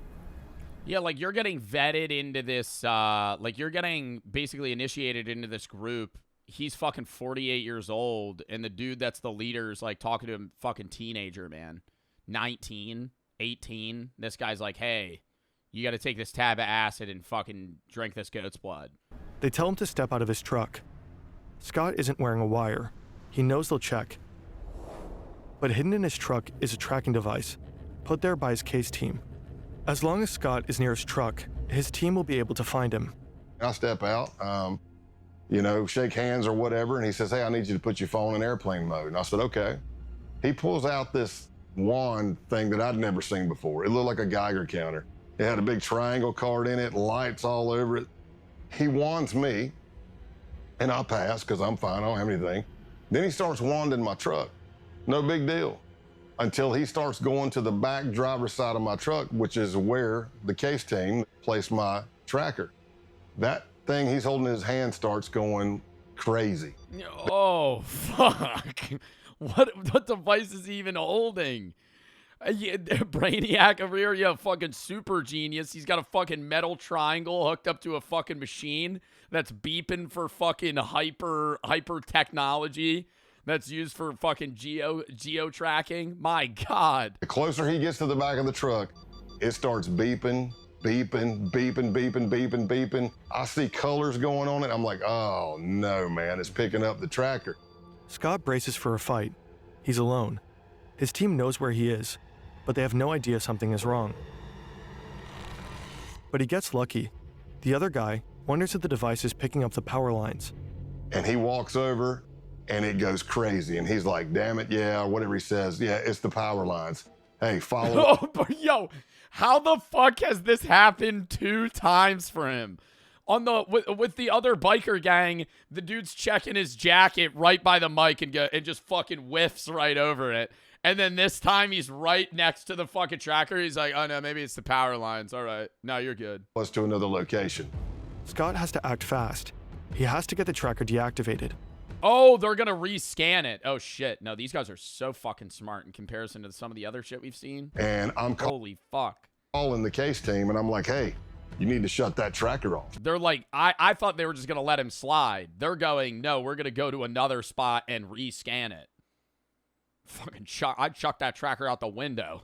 Yeah, like you're getting vetted into this, like you're getting basically initiated into this group. He's fucking 48 years old, and the dude that's the leader's like talking to him, fucking teenager, man. 19, 18. This guy's like, hey, you got to take this tab of acid and fucking drink this goat's blood. They tell him to step out of his truck. Scott isn't wearing a wire. He knows they'll check. But hidden in his truck is a tracking device, put there by his case team. As long as Scott is near his truck, his team will be able to find him. I step out, shake hands or whatever, and he says, hey, I need you to put your phone in airplane mode. And I said, okay. He pulls out this wand thing that I'd never seen before. It looked like a Geiger counter. It had a big triangle card in it, lights all over it. He wands me, and I pass because I'm fine, I don't have anything. Then he starts wanding my truck. No big deal. until he starts going to the back driver's side of my truck, which is where the case team placed my tracker. That thing he's holding in his hand starts going crazy. Oh, fuck. What device is he even holding? Brainiac over here, yeah, fucking super genius. He's got a fucking metal triangle hooked up to a fucking machine that's beeping for fucking hyper technology that's used for fucking geo tracking. My God. The closer he gets to the back of the truck, it starts beeping, beeping, beeping, beeping, beeping, beeping. I see colors going on it. I'm like, oh no, man, it's picking up the tracker. Scott braces for a fight. He's alone. His team knows where he is, but they have no idea something is wrong. But he gets lucky. The other guy wonders if the device is picking up the power lines. And he walks over and it goes crazy. And he's like, damn it, yeah, whatever he says. Yeah, it's the power lines. Hey, follow. Oh, but yo, how the fuck has this happened 2 times for him? On the with the other biker gang, the dude's checking his jacket right by the mic and just fucking whiffs right over it. And then this time he's right next to the fucking tracker. He's like, oh no, maybe it's the power lines. All right, no, you're good. Us to another location. Scott has to act fast. He has to get the tracker deactivated. Oh, they're gonna rescan it. Oh shit, no, these guys are so fucking smart in comparison to some of the other shit we've seen. And I'm holy fuck. Calling the case team and I'm like, hey, you need to shut that tracker off. They're like, I thought they were just going to let him slide. They're going, no, we're going to go to another spot and rescan it. Fucking I'd chuck that tracker out the window.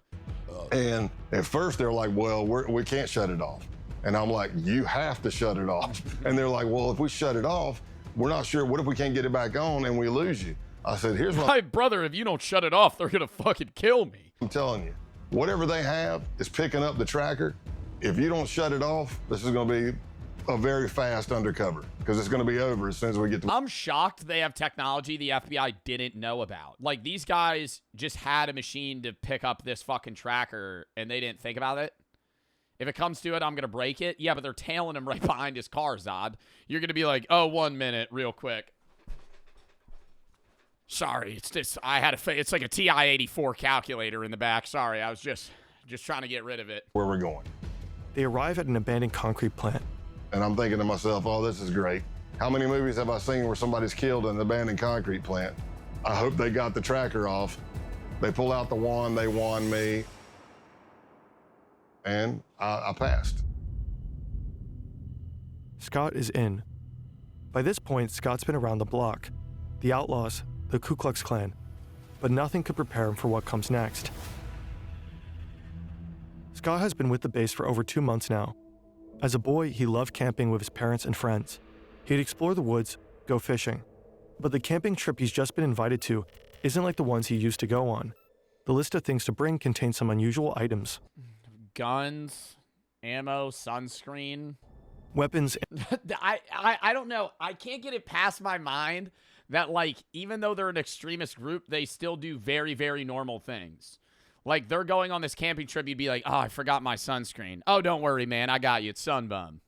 And at first they're like, well, we can't shut it off. And I'm like, you have to shut it off. And they're like, well, if we shut it off, we're not sure. What if we can't get it back on and we lose you? I said, here's what. My brother, if you don't shut it off, they're going to fucking kill me. I'm telling you, whatever they have is picking up the tracker. If you don't shut it off, this is going to be a very fast undercover because it's going to be over as soon as we get to. I'm shocked they have technology the FBI didn't know about. Like, these guys just had a machine to pick up this fucking tracker and they didn't think about it. If it comes to it, I'm going to break it. Yeah, but they're tailing him right behind his car, Zod. You're going to be like, oh, 1 minute, real quick. Sorry, it's just, it's like a TI-84 calculator in the back. Sorry, I was just trying to get rid of it. Where we're going. They arrive at an abandoned concrete plant. And I'm thinking to myself, oh, this is great. How many movies have I seen where somebody's killed in an abandoned concrete plant? I hope they got the tracker off. They pull out the wand, they wand me, and I passed. Scott is in. By this point, Scott's been around the block. The outlaws, the Ku Klux Klan. But nothing could prepare him for what comes next. Scott has been with the base for over 2 months now. As a boy, he loved camping with his parents and friends. He'd explore the woods, go fishing. But the camping trip he's just been invited to isn't like the ones he used to go on. The list of things to bring contains some unusual items. Guns, ammo, sunscreen. Weapons. I don't know. I can't get it past my mind that, like, even though they're an extremist group, they still do very, very normal things. Like, they're going on this camping trip, you'd be like, oh, I forgot my sunscreen. Oh, don't worry, man. I got you. It's Sunbum.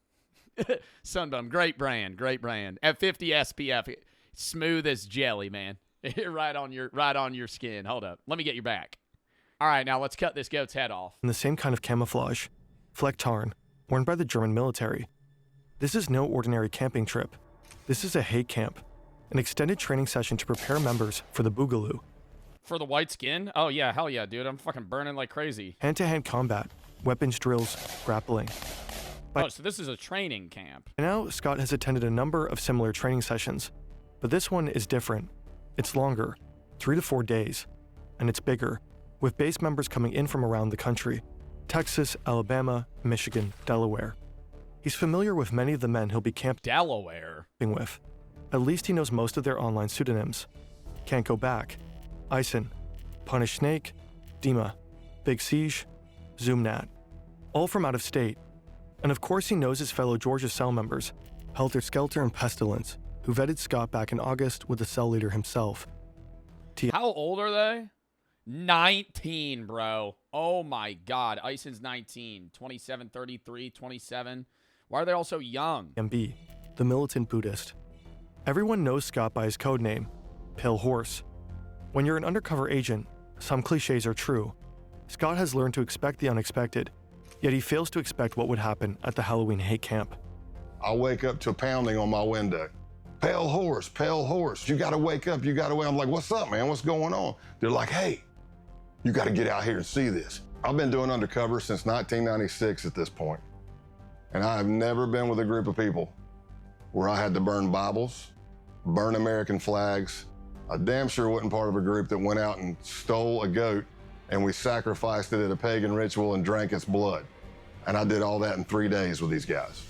Sunbum. Great brand. Great brand. At 50 SPF. Smooth as jelly, man. right on your skin. Hold up. Let me get your back. All right, now let's cut this goat's head off. And the same kind of camouflage. Flecktarn, worn by the German military. This is no ordinary camping trip. This is a hate camp. An extended training session to prepare members for the Boogaloo. For the white skin? Oh, yeah, hell yeah, dude. I'm fucking burning like crazy. Hand-to-hand combat, weapons drills, grappling. Oh, so this is a training camp. By now, Scott has attended a number of similar training sessions, but this one is different. It's longer, 3 to 4 days, and it's bigger, with base members coming in from around the country: Texas, Alabama, Michigan, Delaware. He's familiar with many of the men he'll be camping Delaware with. At least he knows most of their online pseudonyms. Can't Go Back, Ison, Punish Snake, Dima, Big Siege, Zoomnat, all from out of state. And of course he knows his fellow Georgia cell members, Helter Skelter and Pestilence, who vetted Scott back in August with the cell leader himself. How old are they? 19, bro. Oh my God. Ison's 19, 27, 33, 27. Why are they all so young? MB, the militant Buddhist. Everyone knows Scott by his code name, Pale Horse. When you're an undercover agent, some cliches are true. Scott has learned to expect the unexpected, yet he fails to expect what would happen at the Halloween hate camp. I wake up to pounding on my window. Pale horse, you gotta wake up, you gotta wake up. I'm like, what's up, man? What's going on? They're like, hey, you gotta get out here and see this. I've been doing undercover since 1996 at this point, and I have never been with a group of people where I had to burn Bibles, burn American flags. I damn sure wasn't part of a group that went out and stole a goat and we sacrificed it at a pagan ritual and drank its blood. And I did all that in 3 days with these guys.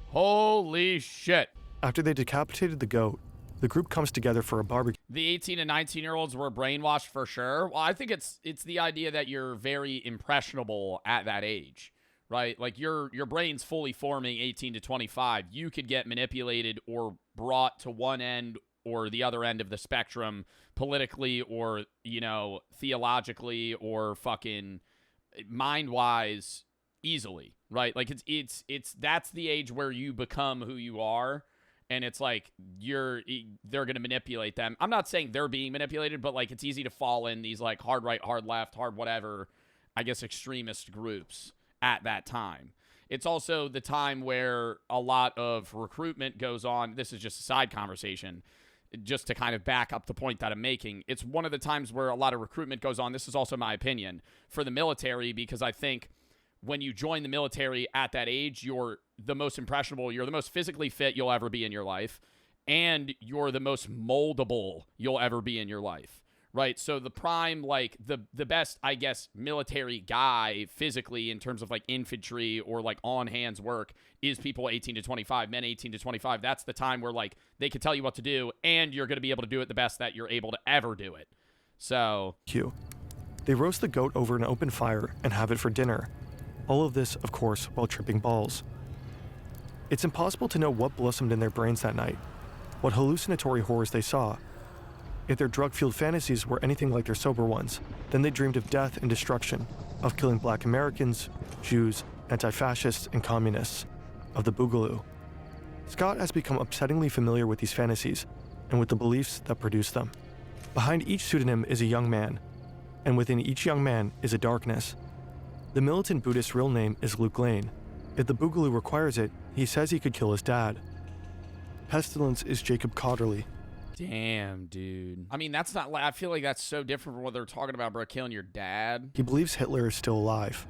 Holy shit. After they decapitated the goat, the group comes together for a barbecue. The 18 and 19-year-olds were brainwashed for sure. Well, I think it's the idea that you're very impressionable at that age, right? Like your brain's fully forming 18 to 25. You could get manipulated or brought to one end or the other end of the spectrum politically or, you know, theologically or fucking mind-wise easily, right? Like it's that's the age where you become who you are. And it's like they're going to manipulate them. I'm not saying they're being manipulated, but like it's easy to fall in these like hard right, hard left, hard whatever, I guess extremist groups at that time. It's also the time where a lot of recruitment goes on. This is just a side conversation, just to kind of back up the point that I'm making. It's one of the times where a lot of recruitment goes on. This is also my opinion for the military, because I think when you join the military at that age, you're the most impressionable, you're the most physically fit you'll ever be in your life, and you're the most moldable you'll ever be in your life, right? So the prime, like the best, I guess, military guy physically in terms of like infantry or like on hands work is people 18 to 25, men 18 to 25. That's the time where like they can tell you what to do and you're going to be able to do it the best that you're able to ever do it. So They roast the goat over an open fire and have it for dinner. All of this, of course, while tripping balls. It's impossible to know what blossomed in their brains that night, what hallucinatory horrors they saw. If their drug-fueled fantasies were anything like their sober ones, then they dreamed of death and destruction, of killing Black Americans, Jews, anti-fascists, and communists, of the Boogaloo. Scott has become upsettingly familiar with these fantasies and with the beliefs that produce them. Behind each pseudonym is a young man, and within each young man is a darkness. The militant Buddhist's real name is Luke Lane. If the Boogaloo requires it, he says he could kill his dad. Pestilence is Jacob Cotterly. Damn, dude. I mean, that's not, I feel like that's so different from what they're talking about, bro, killing your dad. He believes Hitler is still alive.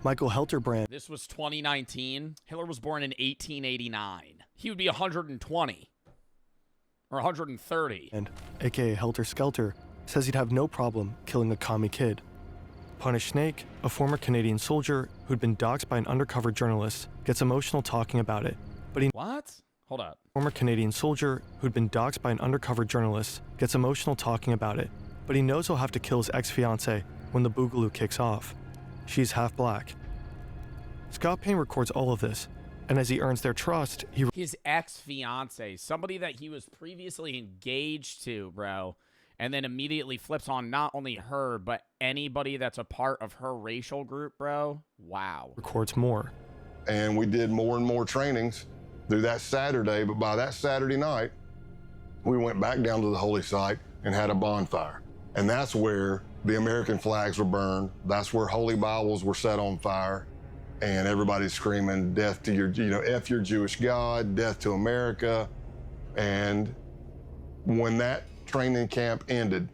Michael Helterbrand. This was 2019. Hitler was born in 1889. He would be 120 or 130. And, aka Helter Skelter, says he'd have no problem killing a commie kid. Punish Snake, a former Canadian soldier who'd been doxxed by an undercover journalist, gets emotional talking about it. But he What? Hold up. Former Canadian soldier who'd been doxxed by an undercover journalist gets emotional talking about it, but he knows he'll have to kill his ex-fiancée when the Boogaloo kicks off. She's half black. Scott Payne records all of this, and as he earns their trust, His ex-fiancée, somebody that he was previously engaged to, bro, and then immediately flips on not only her, but anybody that's a part of her racial group, bro. Wow. records more. And we did more and more trainings through that Saturday, but by that Saturday night, we went back down to the holy site and had a bonfire. And that's where the American flags were burned. That's where holy Bibles were set on fire. And everybody's screaming, death to your, F your Jewish God, death to America. And when that training camp ended,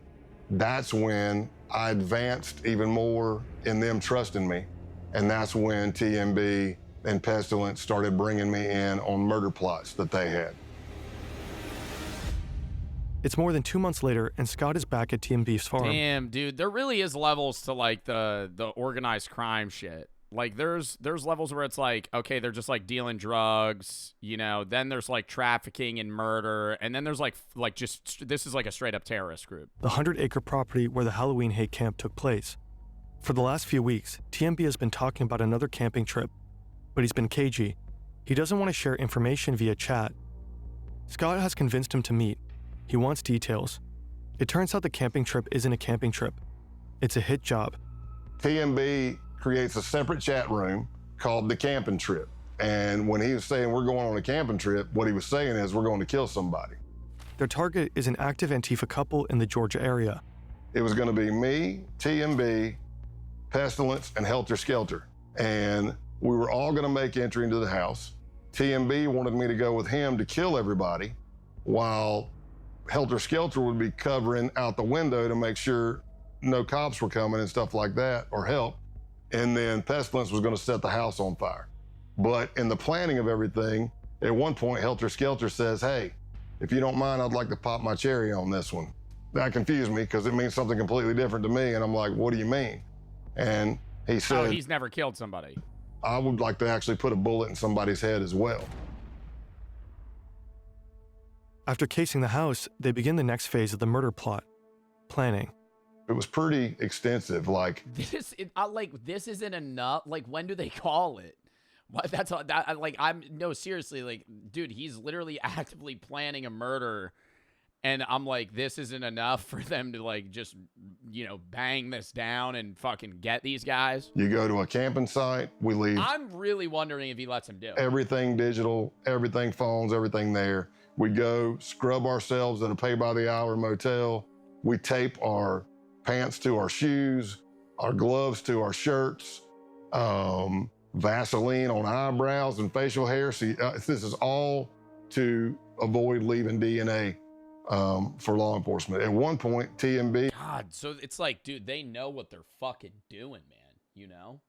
that's when I advanced even more in them trusting me. And that's when TMB and Pestilence started bringing me in on murder plots that they had. It's more than 2 months later, and Scott is back at TMB's farm. Damn, dude. There really is levels to, like, the organized crime shit. Like, there's levels where it's like, okay, they're just, like, dealing drugs, then there's, like, trafficking and murder, and then there's, like just, this is, like, a straight-up terrorist group. The 100-acre property where the Halloween hate camp took place. For the last few weeks, TMB has been talking about another camping trip, but he's been cagey. He doesn't want to share information via chat. Scott has convinced him to meet. He wants details. It turns out the camping trip isn't a camping trip. It's a hit job. TMB creates a separate chat room called the camping trip. And when he was saying we're going on a camping trip, what he was saying is we're going to kill somebody. Their target is an active Antifa couple in the Georgia area. It was going to be me, TMB, Pestilence, and Helter Skelter. And we were all going to make entry into the house. TMB wanted me to go with him to kill everybody, while Helter Skelter would be covering out the window to make sure no cops were coming and stuff like that, or help. And then Pestilence was going to set the house on fire. But in the planning of everything, at one point, Helter Skelter says, hey, if you don't mind, I'd like to pop my cherry on this one. That confused me because it means something completely different to me. And I'm like, what do you mean? And he said, oh, he's never killed somebody. I would like to actually put a bullet in somebody's head as well. After casing the house, they begin the next phase of the murder plot, planning. It was pretty extensive. Like, this isn't enough. Like, when do they call it? What? That's all. No, seriously. Like, dude, he's literally actively planning a murder, and I'm like, this isn't enough for them to like just, bang this down and fucking get these guys. You go to a camping site, we leave. I'm really wondering if he lets him do it. Everything digital, everything phones, everything there. We go scrub ourselves at a pay-by-the-hour motel. We tape our pants to our shoes, our gloves to our shirts, Vaseline on eyebrows and facial hair. See, this is all to avoid leaving DNA for law enforcement. At one point, TMB. God, so it's like, dude, they know what they're fucking doing, man.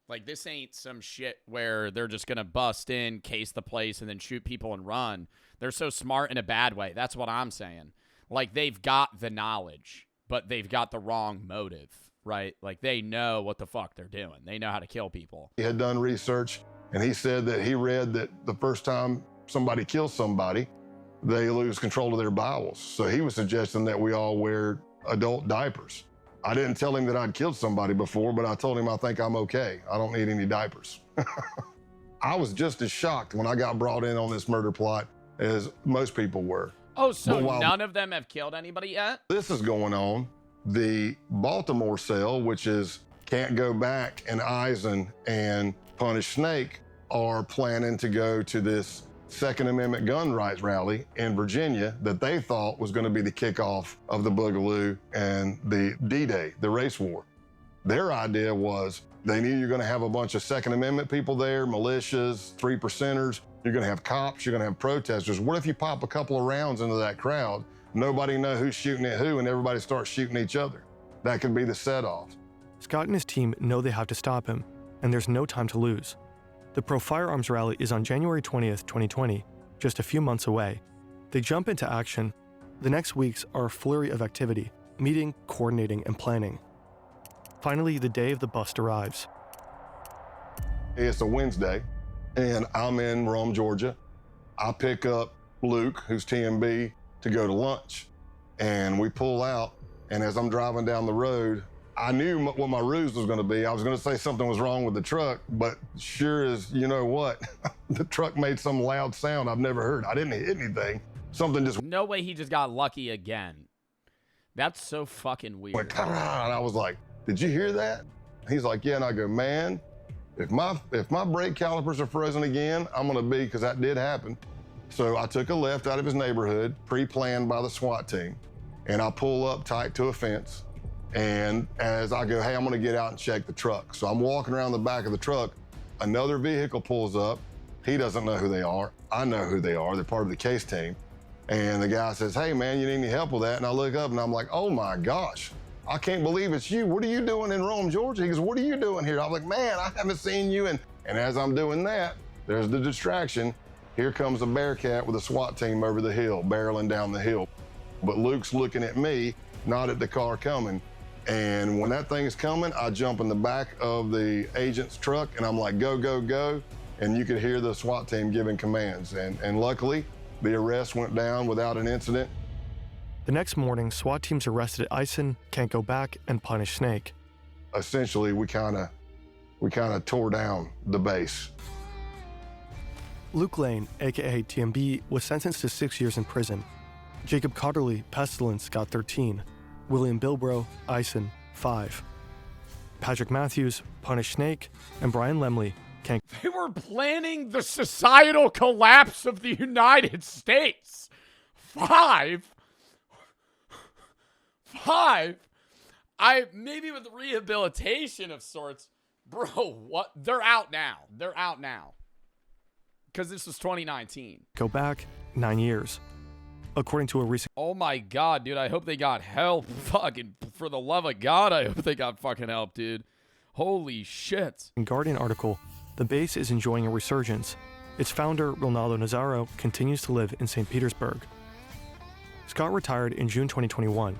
Like, this ain't some shit where they're just gonna bust in, case the place, and then shoot people and run. They're so smart in a bad way. That's what I'm saying. Like, they've got the knowledge, but they've got the wrong motive, right? Like, they know what the fuck they're doing. They know how to kill people. He had done research, and he said that he read that the first time somebody kills somebody, they lose control of their bowels. So he was suggesting that we all wear adult diapers. I didn't tell him that I'd killed somebody before, but I told him I think I'm okay. I don't need any diapers. I was just as shocked when I got brought in on this murder plot as most people were. Oh, so none of them have killed anybody yet? This is going on. The Baltimore cell, which is Can't Go Back, and Eisen and Punish Snake, are planning to go to this Second Amendment gun rights rally in Virginia that they thought was going to be the kickoff of the Boogaloo and the D-Day, the race war. Their idea was they knew you're going to have a bunch of Second Amendment people there, militias, 3%ers. You're going to have cops, you're going to have protesters. What if you pop a couple of rounds into that crowd, nobody know who's shooting at who, and everybody starts shooting each other? That could be the set-off. Scott and his team know they have to stop him, and there's no time to lose. The pro-firearms rally is on January 20th, 2020, just a few months away. They jump into action. The next weeks are a flurry of activity, meeting, coordinating, and planning. Finally, the day of the bust arrives. It's a Wednesday, and I'm in Rome, Georgia. I pick up Luke, who's TMB, to go to lunch. And we pull out, and as I'm driving down the road, I knew what my ruse was going to be. I was going to say something was wrong with the truck, but sure as you know what, the truck made some loud sound I've never heard. I didn't hit anything. Something just... No way he just got lucky again. That's so fucking weird. Went, and I was like, did you hear that? He's like, yeah, and I go, man, if my brake calipers are frozen again, I'm going to be, because that did happen. So I took a left out of his neighborhood, pre-planned by the SWAT team, and I pull up tight to a fence. And as I go, hey, I'm gonna get out and check the truck. So I'm walking around the back of the truck. Another vehicle pulls up. He doesn't know who they are. I know who they are. They're part of the case team. And the guy says, hey, man, you need any help with that? And I look up and I'm like, oh my gosh, I can't believe it's you. What are you doing in Rome, Georgia? He goes, what are you doing here? I'm like, man, I haven't seen you. And as I'm doing that, there's the distraction. Here comes a Bearcat with a SWAT team over the hill, barreling down the hill. But Luke's looking at me, not at the car coming. And when that thing's coming, I jump in the back of the agent's truck and I'm like, go, go, go. And you could hear the SWAT team giving commands. And luckily, the arrest went down without an incident. The next morning, SWAT teams arrested Eisen, Can't Go Back, and Punish Snake. Essentially, we kind of tore down the base. Luke Lane, aka TMB, was sentenced to 6 years in prison. Jacob Cotterly, Pestilence, got 13. William Bilbro, Eisen, 5. Patrick Matthews, Punish Snake, and Brian Lemley, Can't... They were planning the societal collapse of the United States. 5? 5? Maybe with rehabilitation of sorts. Bro, what? They're out now. They're out now. Because this was 2019. Go back 9 years. According to a recent Oh my God, dude. I hope they got help. Fucking, for the love of God, I hope they got fucking help, dude. Holy shit. Guardian article, the base is enjoying a resurgence. Its founder, Ronaldo Nazzaro, continues to live in St. Petersburg. Scott retired in June 2021.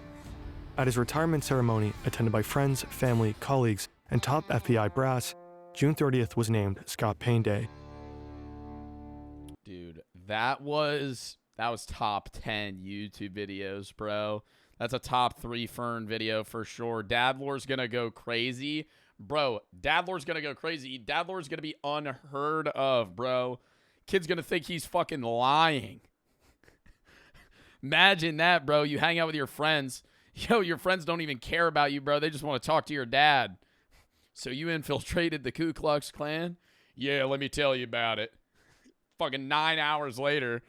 At his retirement ceremony, attended by friends, family, colleagues, and top FBI brass, June 30th was named Scott Payne Day. Dude, that was top 10 YouTube videos, bro. That's a top 3 Fern video for sure. Dadlor's gonna go crazy. Bro, Dadlor's gonna go crazy. Dadlor's gonna be unheard of, bro. Kid's gonna think he's fucking lying. Imagine that, bro. You hang out with your friends. Yo, your friends don't even care about you, bro. They just want to talk to your dad. So you infiltrated the Ku Klux Klan? Yeah, let me tell you about it. Fucking 9 hours later.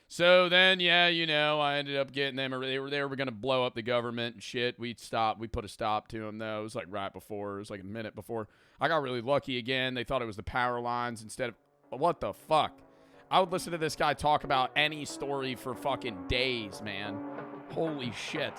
So then, yeah, you know, I ended up getting them. They were going to blow up the government and shit. We put a stop to them, though. It was like right before. It was like a minute before. I got really lucky again. They thought it was the power lines instead of... What the fuck? I would listen to this guy talk about any story for fucking days, man. Holy shit.